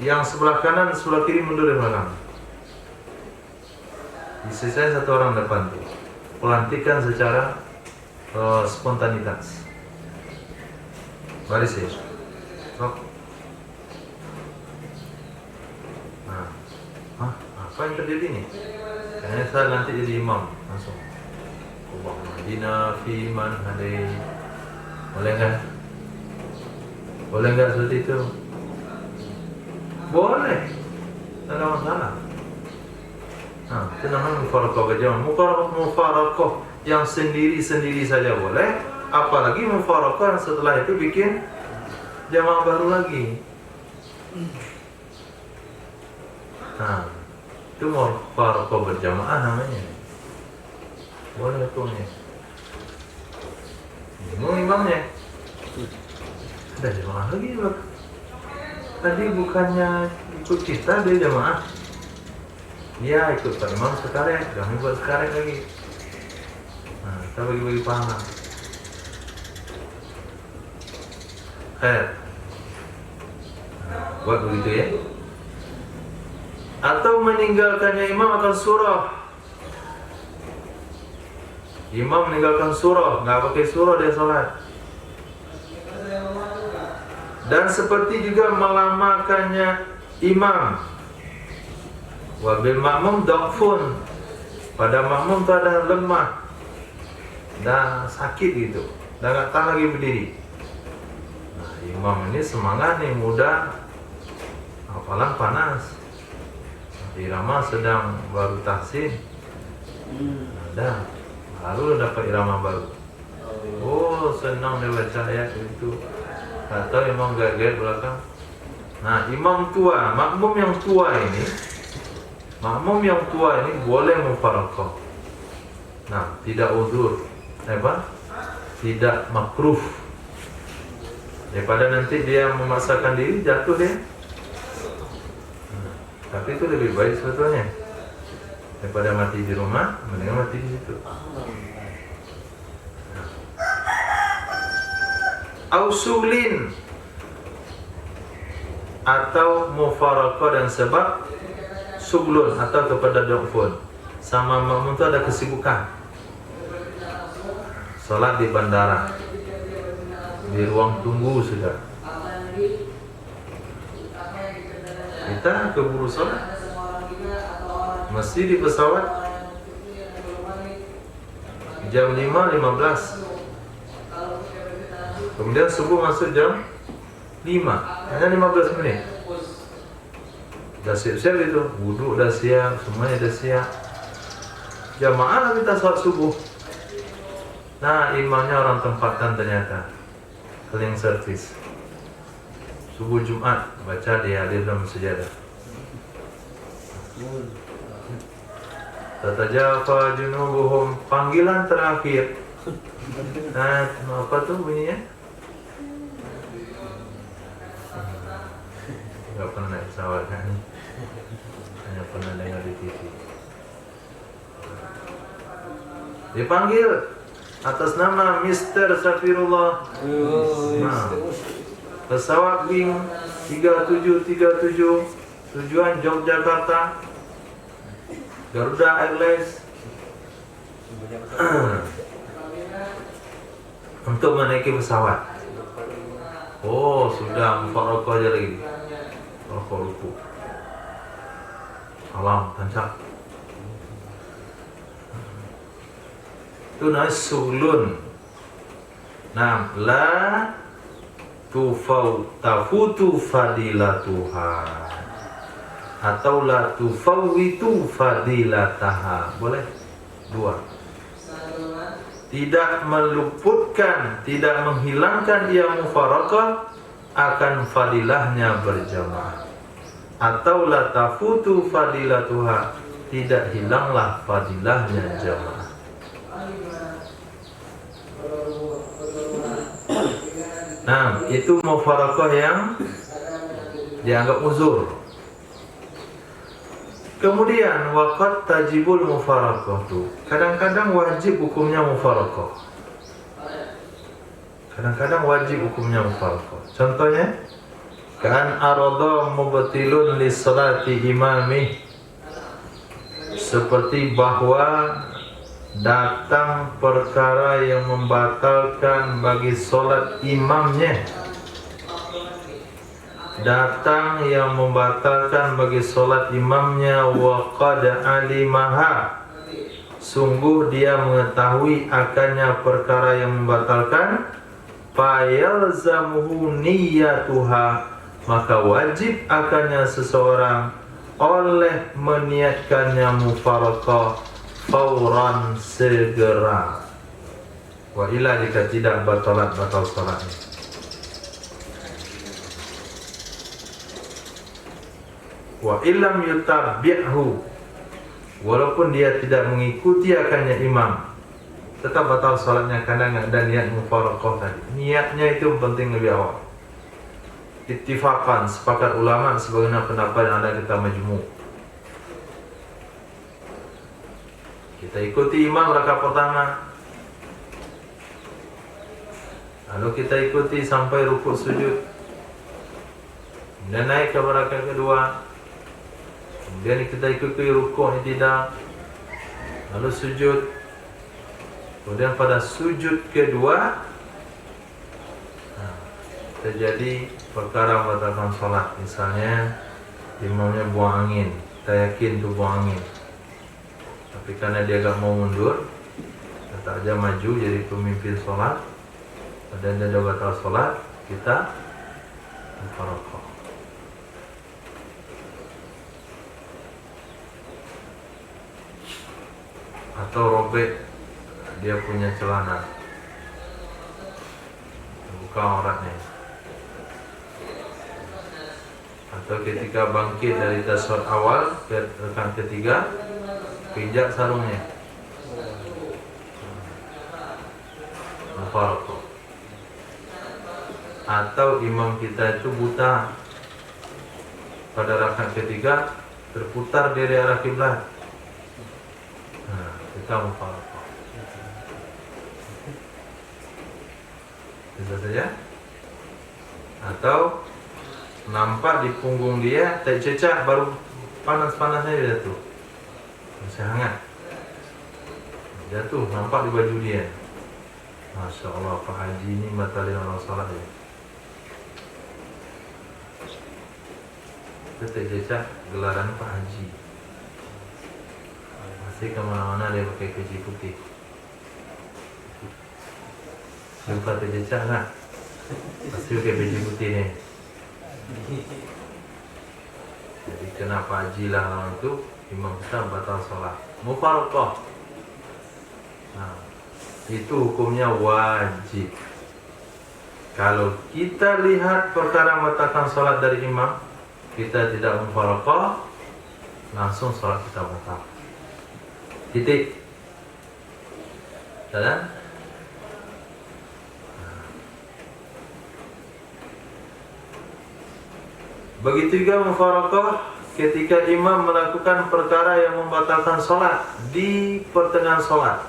yang sebelah kanan, sebelah kiri mundur dari belakang. Disisai satu orang depan tuh. Pelantikan secara spontanitas. Baris ya. Sok. Nah, apa yang terjadi nih? Kayaknya saya nanti jadi imam langsung. Allahumma hadina fi man hadai. Boleh kan? Boleh nggak seperti itu? Boleh. Tak ada masalah. Nah, itu namanya mufaraqah berjamaah. Mufaraqah yang sendiri-sendiri saja boleh, apalagi mufaraqah yang setelah itu bikin jamaah baru lagi. Nah, itu mufaraqah berjamaah namanya. Boleh hukumnya. Bingung imamnya. Ada jamaah lagi loh. Tadi bukannya ikut kita dia jamaah. Dia ikut Pak Imam sekaret, kami buat sekaret lagi. Nah, kita bagi-bagi pahala. Nah, buat begitu ya. Atau meninggalkannya imam akan surah. Imam meninggalkan surah, nggak pakai surah dia sholat. Dan seperti juga melamakannya imam. Wabil makmum dhafun. Pada makmum tu ada lemah, dah sakit gitu, dah nggak tahan lagi berdiri. Nah, imam ini semangat nih, muda, hafalan panas. Irama sedang baru tahsin, ada baru dapat irama baru. Oh, senang dia baca ayat itu. Atau imam gagal belakang. Nah, imam tua, makmum yang tua ini boleh mufaraqah. Nah, tidak uzur, tidak makruh. Daripada nanti dia memaksakan diri jatuh dia. Tapi itu lebih baik sebetulnya. Daripada mati di rumah, mendingan mati di situ. Ausulin atau mufaraqah dan sebab suglun atau kepada dhafun. Sama makmum itu ada kesibukan. Salat di bandara, di ruang tunggu sudah. Kita keburu salat, mesti di pesawat jam 5.15. Kemudian subuh masuk jam 5, hanya 15 menit. Dah siap-siap itu, wudhu dah siap, semuanya dah siap. Jamaah lah kita salat subuh. Nah, imamnya orang tempatan ternyata, cleaning service. Subuh Jumat baca di hadir dalam sejadah. Tatajafa junubuhum, panggilan terakhir. Nah, apa tuh bunyinya? Gak pernah naik pesawat kan? Hanya pernah dengar di TV. Dipanggil atas nama Mr. Safirullah. Nah, pesawat Wing 3737 tujuan Yogyakarta, Garuda Airlines, untuk menaiki pesawat. Oh, sudah mufaraqah aja lagi. Ruku. Alam tancap. Tunasulun. Nah, la tafutu fadilatuha atau la tufawwitu fadilataha. Boleh? Dua. Tidak meluputkan, tidak menghilangkan dia mufaraqah akan fadilahnya berjamaah. Atau la tafutu fadilatuha, tidak hilanglah fadilahnya jamaah. Nah, itu mufaraqah yang dianggap uzur. Kemudian waqad tajibul mufaraqah tu. Kadang-kadang wajib hukumnya mufaraqah. Kadang-kadang wajib hukumnya mufaraqah. Contohnya, kan arada mubtilun li salati imami. Seperti bahwa datang perkara yang membatalkan bagi solat imamnya. Datang yang membatalkan bagi solat imamnya wa qad alimaha. Sungguh dia mengetahui akannya perkara yang membatalkan. Fayalzamuhu niyatuha, maka wajib akannya seseorang oleh meniatkannya mufaraqah fauran, segera. Wa illa jika tidak batal salatnya. Wa illam yutabi'hu, walaupun dia tidak mengikuti akannya imam, tetap batal salatnya karena enggak ada niat mufaraqah tadi. Niatnya itu penting lebih awal. Ittifaqan, sepakat ulama sebagaimana pendapat yang ada kita majmu'. Kita ikuti imam rakaat pertama, lalu kita ikuti sampai rukuk sujud, kemudian naik ke rakaat kedua, kemudian kita ikuti rukuk tidak, lalu sujud, kemudian pada sujud kedua terjadi perkara membatalkan sholat. Misalnya imamnya buang angin, kita yakin itu buang angin, tapi karena dia gak mau mundur, kata aja maju jadi pemimpin sholat, dan dia udah batal sholat, kita mufaraqah. Atau robek dia punya celana, buka auratnya. Atau ketika bangkit dari tasyahud awal ke rakaat ketiga, pijak sarungnya, mufaraqah. Atau imam kita itu buta, pada rakaat ketiga berputar dari arah kiblat, nah, kita mufaraqah. Bisa saja. Atau nampak di punggung dia tercecah, baru panas-panasnya dia jatuh, masih hangat, jatuh nampak di baju dia. Masya Allah, Pak Haji ini batalin orang salat ya. Itu tercecah gelaran Pak Haji, pasti kemana-mana dia pakai peci putih. Suka tercecah kan? Pasti pakai peci putih nih. Jadi kenapa Haji lah orang itu, imam kita batal sholat, mufaraqah. Nah, itu hukumnya wajib. Kalau kita lihat perkara membatalkan sholat dari imam, kita tidak mufaraqah, langsung sholat kita batal. Titik. Dan begitu juga mufaraqah ketika imam melakukan perkara yang membatalkan sholat di pertengahan sholat.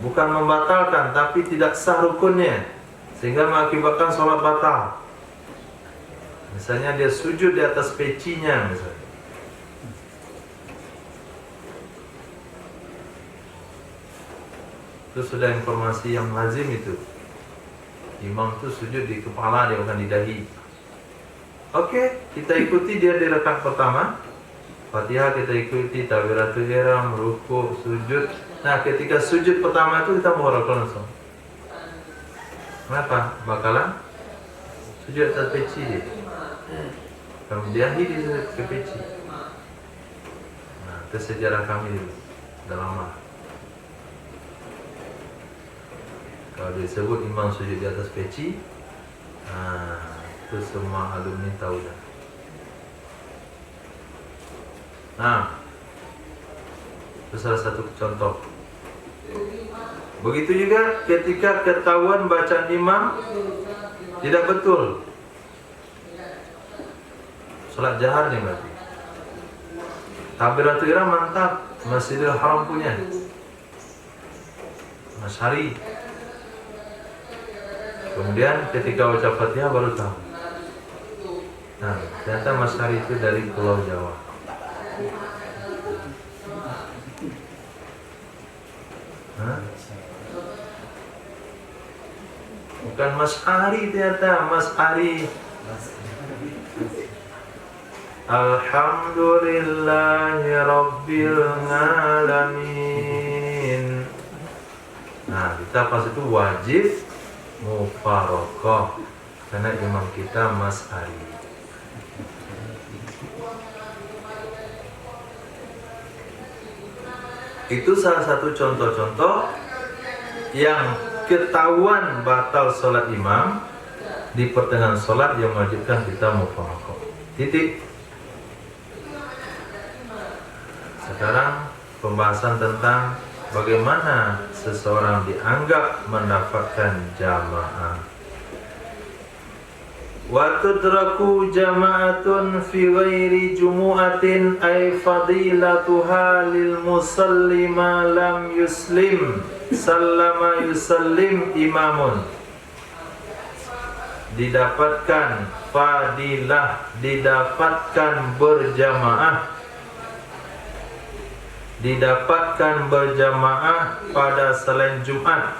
Bukan membatalkan, tapi tidak sah rukunnya, sehingga mengakibatkan sholat batal. Misalnya dia sujud di atas pecinya misalnya. Itu sudah informasi yang lazim itu. Imam itu sujud di kepala, dia bukan di dahi. Oke, kita ikuti dia di rakaat pertama. Fatihah kita ikuti, takbiratul ihram, ruku, sujud. Nah, ketika sujud pertama itu kita mufaraqah langsung. Kenapa? Bakalan sujud atas peci dia. Kemudian dia sujud ke peci. Nah, itu sejarah kami dulu. Udah lama. Kalau disebut imam sujud di atas peci, nah, itu semua alumni tahu dah. Nah, itu salah satu contoh. Begitu juga ketika ketahuan bacaan imam tidak betul, salat jahar nih berarti. Takbiratul ihram mantap, Masjidil Haram punya, Masyari. Kemudian ketika ucap Fatihah baru tahu. Nah, ternyata Masyari itu dari Pulau Jawa. Hah? Bukan Mas Ari ternyata, Mas Ari. Alhamdulillahi Rabbil Alamin. Nah, kita pas itu wajib mufaraqah karena imam kita Mas Ari. Itu salah satu contoh-contoh yang ketahuan batal sholat imam di pertengahan sholat yang mewajibkan kita mufaraqah. Titik. Sekarang pembahasan tentang bagaimana seseorang dianggap mendapatkan jamaah. Wa tudraku jama'atun fi ghairi jumu'atin ay fadilatuha lil musalli ma lam yuslim sallama yusallim imamun. Didapatkan fadilah, didapatkan berjamaah, didapatkan berjamaah pada selain Jumat.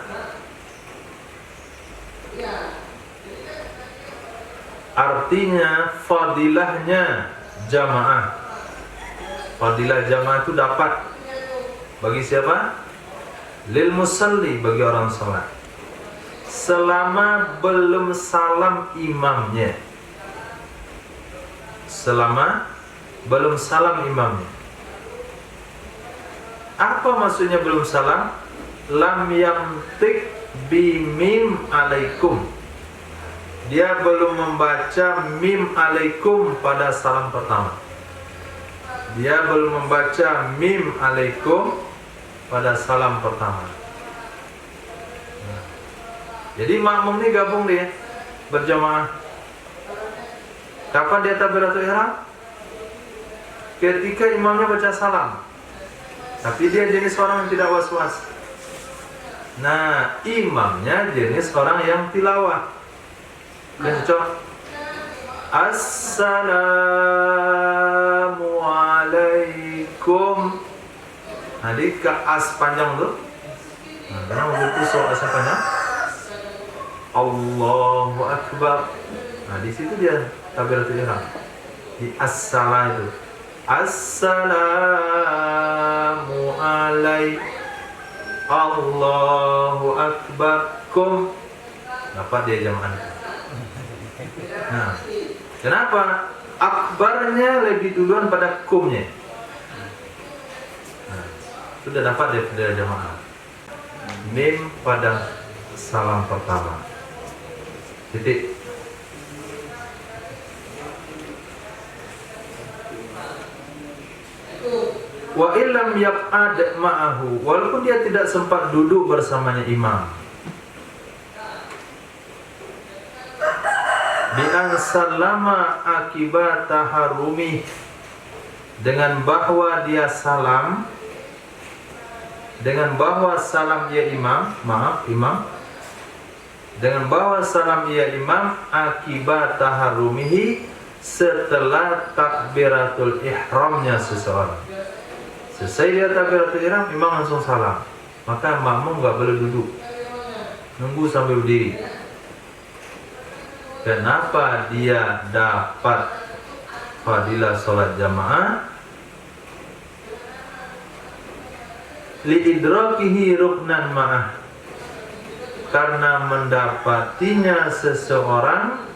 Artinya fadilahnya jamaah. Fadilah jamaah itu dapat bagi siapa? Lil musalli, bagi orang salat, selama belum salam imamnya. Selama belum salam imamnya. Apa maksudnya belum salam? Lam yamtik bimim alaikum. Dia belum membaca mim alaikum pada salam pertama. Dia belum membaca mim alaikum pada salam pertama. Jadi makmum ini gabung dia berjamaah. Kapan dia takbiratul ihram? Ketika imamnya baca salam. Tapi dia jenis orang yang tidak was-was. Nah, imamnya jenis orang yang tilawah. Contoh, Assalamualaikum. Nah, di ke as panjang tuh. Nah, karena mobil kusuk as panjang. Allahu Akbar. Nah, di situ dia takbiratul ihram. Di as-salah itu. Assalamualaikum. Allahu Akbar. Kum. Dapat dia jamaah. Nah, kenapa? Akbarnya lebih duluan pada kumnya. Nah, sudah dapat dia jamaah. Mim pada salam pertama. Titik. Wa illam yaq'ad ma'ahu, walaupun dia tidak sempat duduk bersamanya imam. Bi an sallama akibat taharrumi, dengan bahwa dia salam, dengan bahwa salam ia imam, dengan bahwa salam ia imam akibat taharrumihi, setelah takbiratul ihramnya seseorang. Selesai dia takbiratul ihram, imam langsung salam, maka makmum nggak boleh duduk, nunggu sampai berdiri. Kenapa dia dapat fadilah sholat jamaah? Liidrakihi ruknan ma'ah, karena mendapatinya seseorang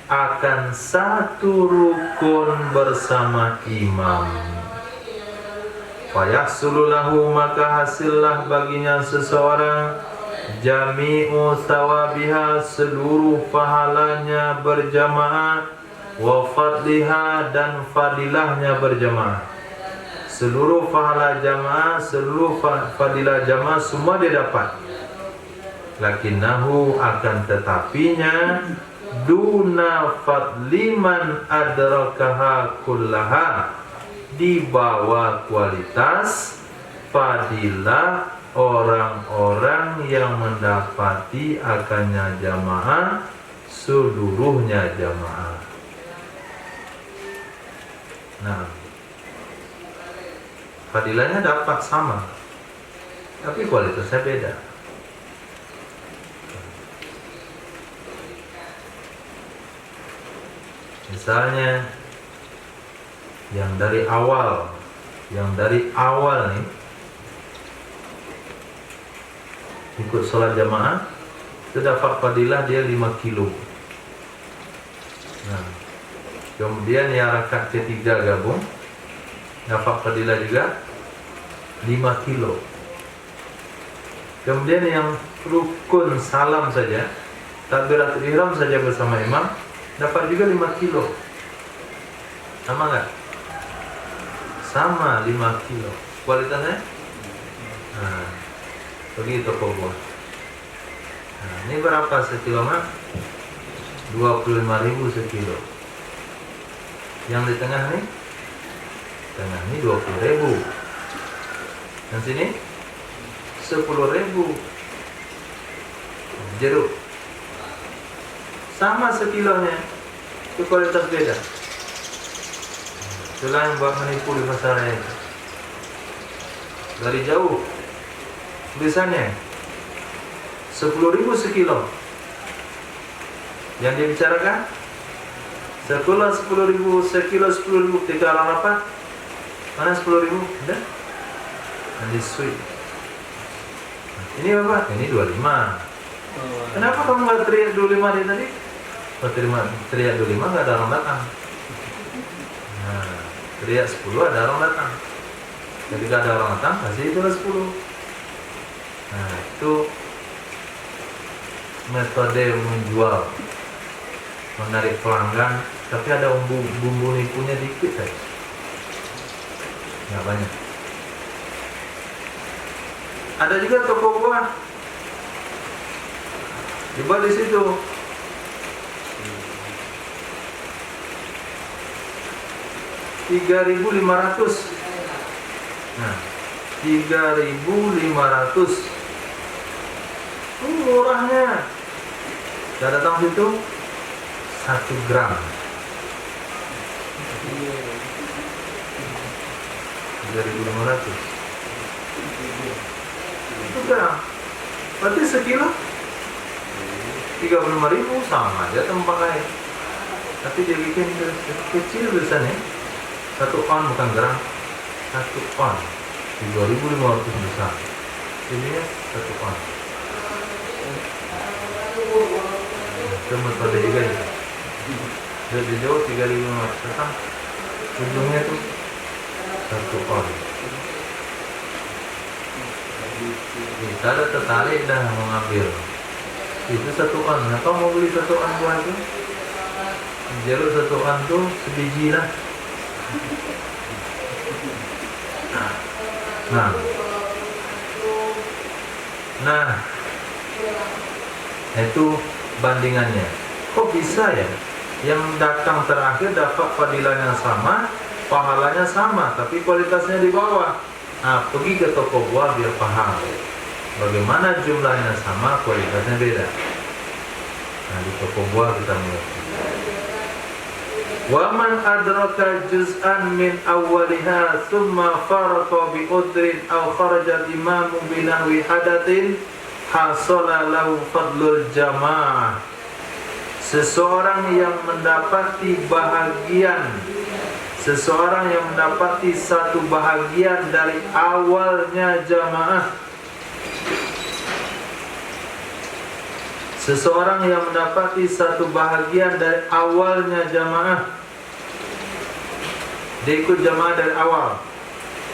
akan satu rukun bersama imam. Fayahsulu lahu, maka hasillah baginya seseorang jami'u thawabiha, seluruh pahalanya berjamaah, wa fadliha, dan fadilahnya berjamaah. Seluruh pahala jamaah, seluruh fadilah jamaah, semua dia dapat. Lakinnahu, akan tetapinya, duna fadliman adrakaha kullaha, di bawah kualitas fadilah orang-orang yang mendapati akannya jamaah, seluruhnya jamaah. Nah, fadilahnya dapat sama, tapi kualitasnya beda. Misalnya yang dari awal nih ikut sholat jamaah, itu dapat fadilah dia 5 kilo. Nah, kemudian yang rakaat ketiga gabung, dapat fadilah juga 5 kilo. Kemudian yang rukun salam saja, takbiratul ihram saja bersama imam, dapat juga 5 kilo. Sama nggak? Sama, 5 kilo. Kualitasnya? Nah, pergi toko buah. Nah, ini berapa sekilo, Mak? 25.000 sekilo. Yang di tengah nih? Tengah ini 20.000. Dan sini 10.000. Jeruk sama sekilonya, itu kualitas beda. Itulah yang buat menipu di pasarnya itu. Dari jauh tulisannya 10.000 sekilo. Yang dia bicarakan sekilo 10.000, sekilo 10.000. Tiga orang apa? Mana 10.000? Udah? Nanti sweet. Ini apa? Ini 25. Kenapa kamu nggak teriak 25 dari tadi? Oh, teriak 25 nggak ada orang datang. Nah, teriak 10 ada orang datang. Ketika ada orang datang, kasih itulah 10. Nah, itu metode menjual, menarik pelanggan, tapi ada bumbu nipunya dikit saja, nggak banyak. Ada juga toko buah, dibuat di situ. $3.500. Nah, 3.500. Murahnya. Kita datang situ 1 gram. 3.500. 1 gram. Berarti sekilo 35.000, sama aja tempat lain. Tapi dia bikin kecil tulisannya. 1 on, bukan gram, 1 on, 3.500 besar. Jadinya 1 on. Itu metode juga ya. Dari jauh 3.500 datang, ujungnya tuh 1 on. Kita ada tertarik dah mau ngambil. Itu 1 on. Kenapa mau beli 1 on buah itu? Jeruk 1 on tuh sebiji lah. Nah, Nah, itu bandingannya. Kok bisa ya? Yang datang terakhir dapat fadilahnya sama, pahalanya sama, tapi kualitasnya di bawah. Nah, pergi ke toko buah biar paham bagaimana jumlahnya sama, kualitasnya beda. Nah, di toko buah kita mengerti. Wa man adraka juz'an min awwaliha thumma faraqa bi udrin aw kharaja al-imamu bi nahwi hadatsin hasala lahu fadlul jamaah. Seseorang yang mendapati satu bahagian dari awalnya jamaah. Seseorang yang mendapati satu bahagian dari awalnya jamaah, dia ikut jamaah dari awal.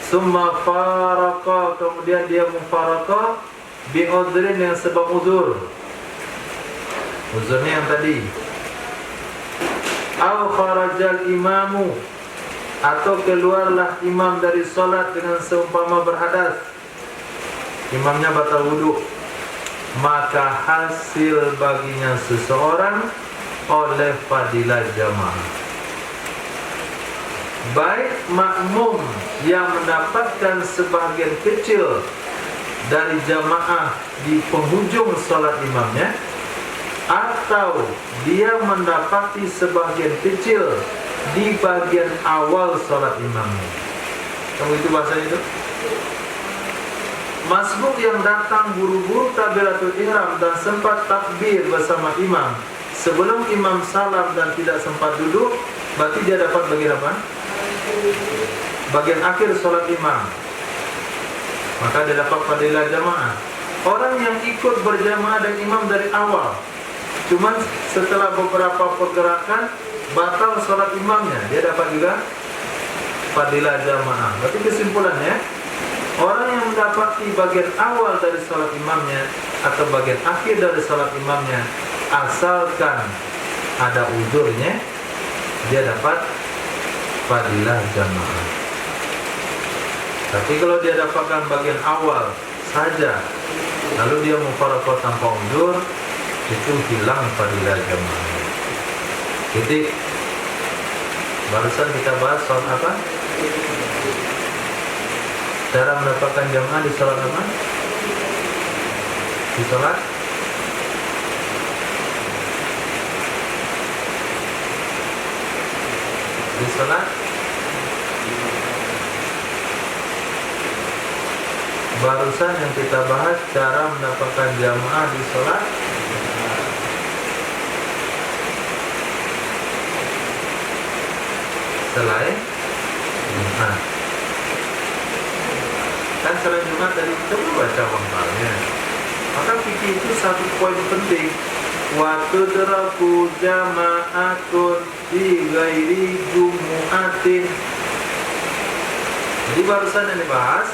Summa faraqa, kemudian dia mufaraqa bi udrin, yang sebab uzur. Uzurnya yang tadi. Au kharajal imamu, atau keluarlah imam dari solat dengan seumpama berhadas, imamnya batal wudu, maka hasil baginya seseorang oleh fadilah jamaah. Baik makmum yang mendapatkan sebahagian kecil dari jamaah di penghujung solat imamnya, atau dia mendapati sebahagian kecil di bagian awal solat imamnya. Kamu itu bahasanya itu? Masbuk yang datang buru-buru takbiratul ihram dan sempat takbir bersama imam sebelum imam salam dan tidak sempat duduk, berarti dia dapat bagian apa? Bagian akhir solat imam. Maka dia dapat fadilah jamaah. Orang yang ikut berjamaah dan imam dari awal, cuman setelah beberapa pergerakan batal solat imamnya, dia dapat juga fadilah jamaah. Berarti kesimpulannya, orang yang mendapati bagian awal dari salat imamnya atau bagian akhir dari salat imamnya, asalkan ada uzurnya, dia dapat fadilah jamaah. Tapi kalau dia dapatkan bagian awal saja, lalu dia mufaraqah tanpa uzur, itu hilang fadilah jamaah. Titik. Barusan kita bahas soal apa? Cara mendapatkan jamaah di sholat apa? Di sholat barusan yang kita bahas cara mendapatkan jamaah di sholat selain Jumat. Kan selain Jumat tadi kita baca pengkalnya. Maka fikih itu satu poin penting. Wa tudraku jama'atun di ghairi jumu'atin. Jadi barusan yang dibahas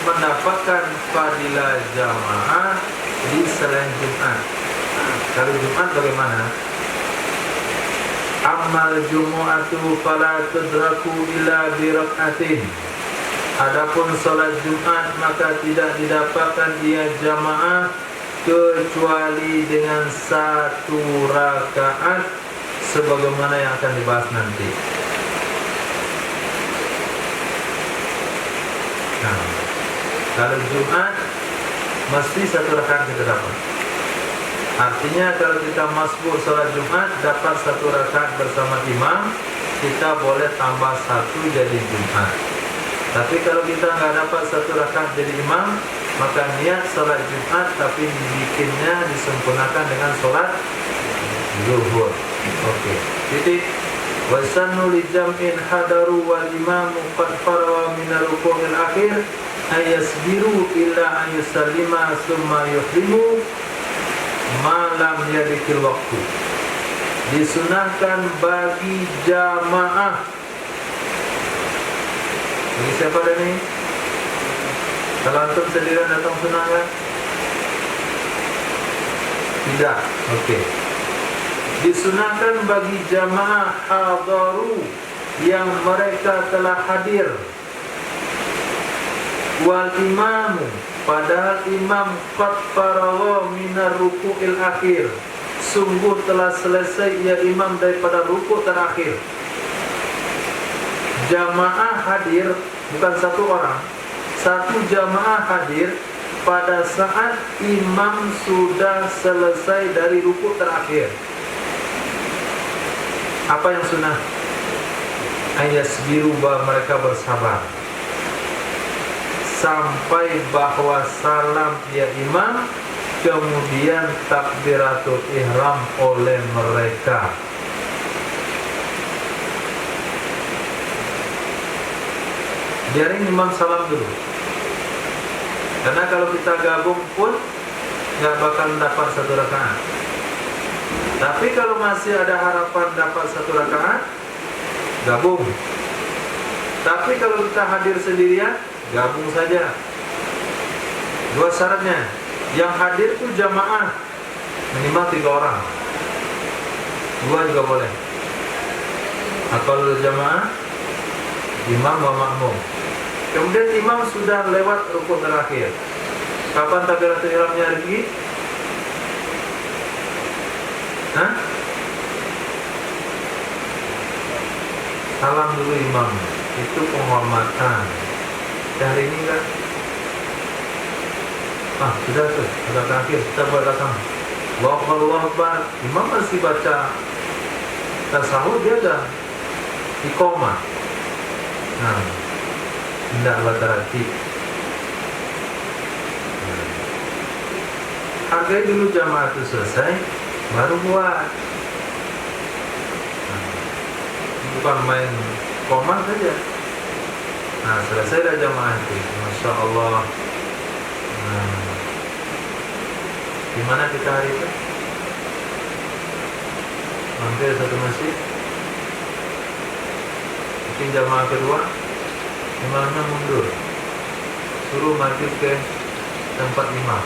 mendapatkan fadilah jamaah di selain Jumat. Nah, kalau Jumat bagaimana? Amal jumu'atu fala tudraku illa bi rak'atin. Adapun salat Jumat maka tidak didapatkan dia jamaah kecuali dengan satu rakaat, sebagaimana yang akan dibahas nanti. Nah, kalau Jumat mesti satu rakaat kita dapat. Artinya kalau kita masbuk salat Jumat dapat satu rakaat bersama imam, kita boleh tambah satu jadi Jumat. Tapi kalau kita nggak dapat satu rakaat jadi imam, maka niat salat Jumat tapi dibikinnya disempurnakan dengan salat zuhur. Oke. Titik. Wasannu li jam'in hadaru wal imamu qad farawa min ar-ruku'il akhir ayasbiru illa an yusallima summa yuhrimu malam yadikil waktu. Disunahkan bagi jamaah. Bagi siapa dah ni? Kalau antum sendirian datang sunah kan? Tidak. Okey. Disunahkan bagi jamaah hadaru yang mereka telah hadir. Wal imamu, padahal imam qad farawa minar ruku'il akhir, sungguh telah selesai ya imam daripada rukuk terakhir. Jamaah hadir, bukan satu orang, satu jamaah hadir pada saat imam sudah selesai dari rukuk terakhir. Apa yang sunnah? Ayasbiru, bahwa mereka bersabar sampai bahwa salam ya imam, kemudian takbiratul ihram oleh mereka. Biarin imam salam dulu, karena kalau kita gabung pun nggak bakal dapat satu rakaat. Tapi kalau masih ada harapan dapat satu rakaat, gabung. Tapi kalau kita hadir sendirian, gabung saja. Dua syaratnya, yang hadir itu jamaah minimal 3 orang, 2 juga boleh. Kalau jamaah, imam wa makmum. Kemudian imam sudah lewat rukuk terakhir. Kapan takbiratul ihramnya lagi? Salam dulu imam, itu penghormatan. Hari ini kan sudah tuh, sudah terakhir, kita buat datang Allahu Akbar, imam masih baca tasawuf, dia dah iqamah. Tidak berarti hargai dulu jamaah itu selesai, baru buat. Bukan main koma saja. Selesai dah jamaah itu, Masya Allah. Di mana kita hari itu? Mampir satu masjid. Mungkin jamaah kedua, imamnya mundur, suruh maju ke tempat imam.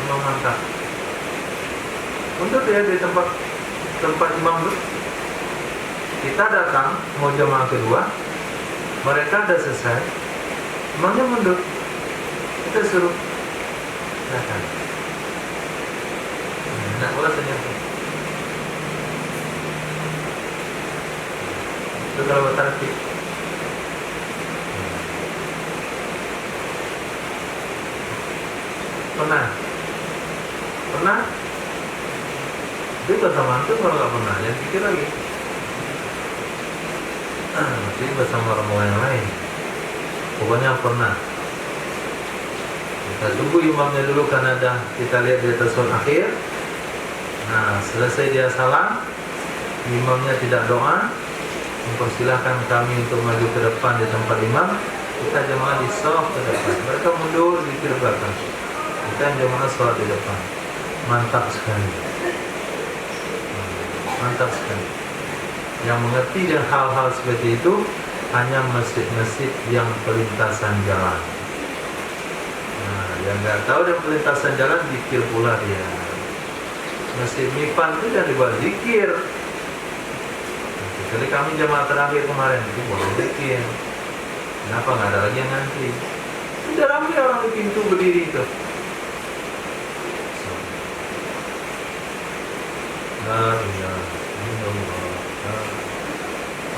Imam mantap, mundur dia di tempat imam dulu. Kita datang mau jamaah kedua, mereka sudah selesai, imamnya mundur, kita suruh datang. Nak bola senyum. Itu kalau bertartib. Pernah? Dia bersama antum kalau nggak pernah, jangan pikir lagi. Jadi bersama orang yang lain. Pokoknya pernah. Kita tunggu imamnya dulu karena kita lihat di atas akhir. Selesai dia salam, imamnya tidak doa, mempersilahkan kami untuk maju ke depan di tempat imam. Kita jemaah di shaf ke depan, mereka mundur di kiri belakang, kita jemaah sholat di depan. Mantap sekali, mantap sekali. Yang mengerti dan hal-hal seperti itu hanya masjid-masjid yang pelintasan jalan. Yang nggak tahu dan pelintasan jalan zikir pula dia. Masjid Mifan itu jangan dibuat zikir. Jadi kami jamaah terakhir kemarin itu boleh zikir. Kenapa nggak ada lagi yang ngantri? Sudah ramai orang di pintu berdiri itu.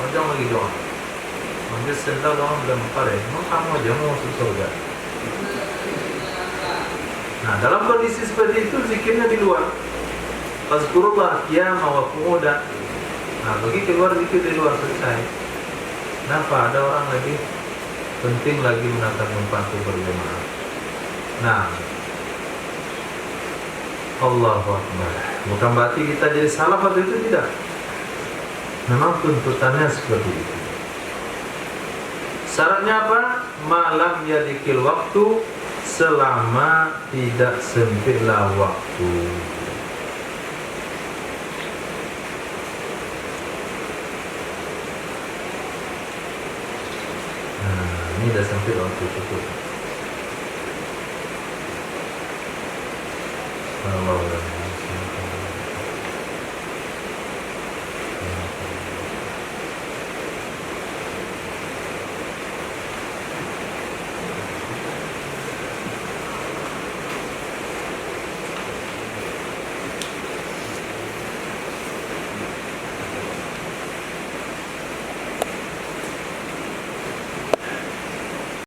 Jangan lagi doa. Mungkin sental doa belum pare. Mau kamu aja mau masuk surga. Dalam kondisi seperti itu zikirnya di luar. Fazkurullah qiyaman wa qu'udan. Bagi keluar zikir di luar selesai. Kenapa? Ada orang lagi penting lagi menatap tempat itu berjemaah. Allahu Akbar. Bukan berarti kita jadi salah waktu itu, tidak. Memang tuntutannya seperti itu. Syaratnya apa? Malam yadikil waktu, selama tidak sempitlah waktu. Ini dah sempit waktu cukup.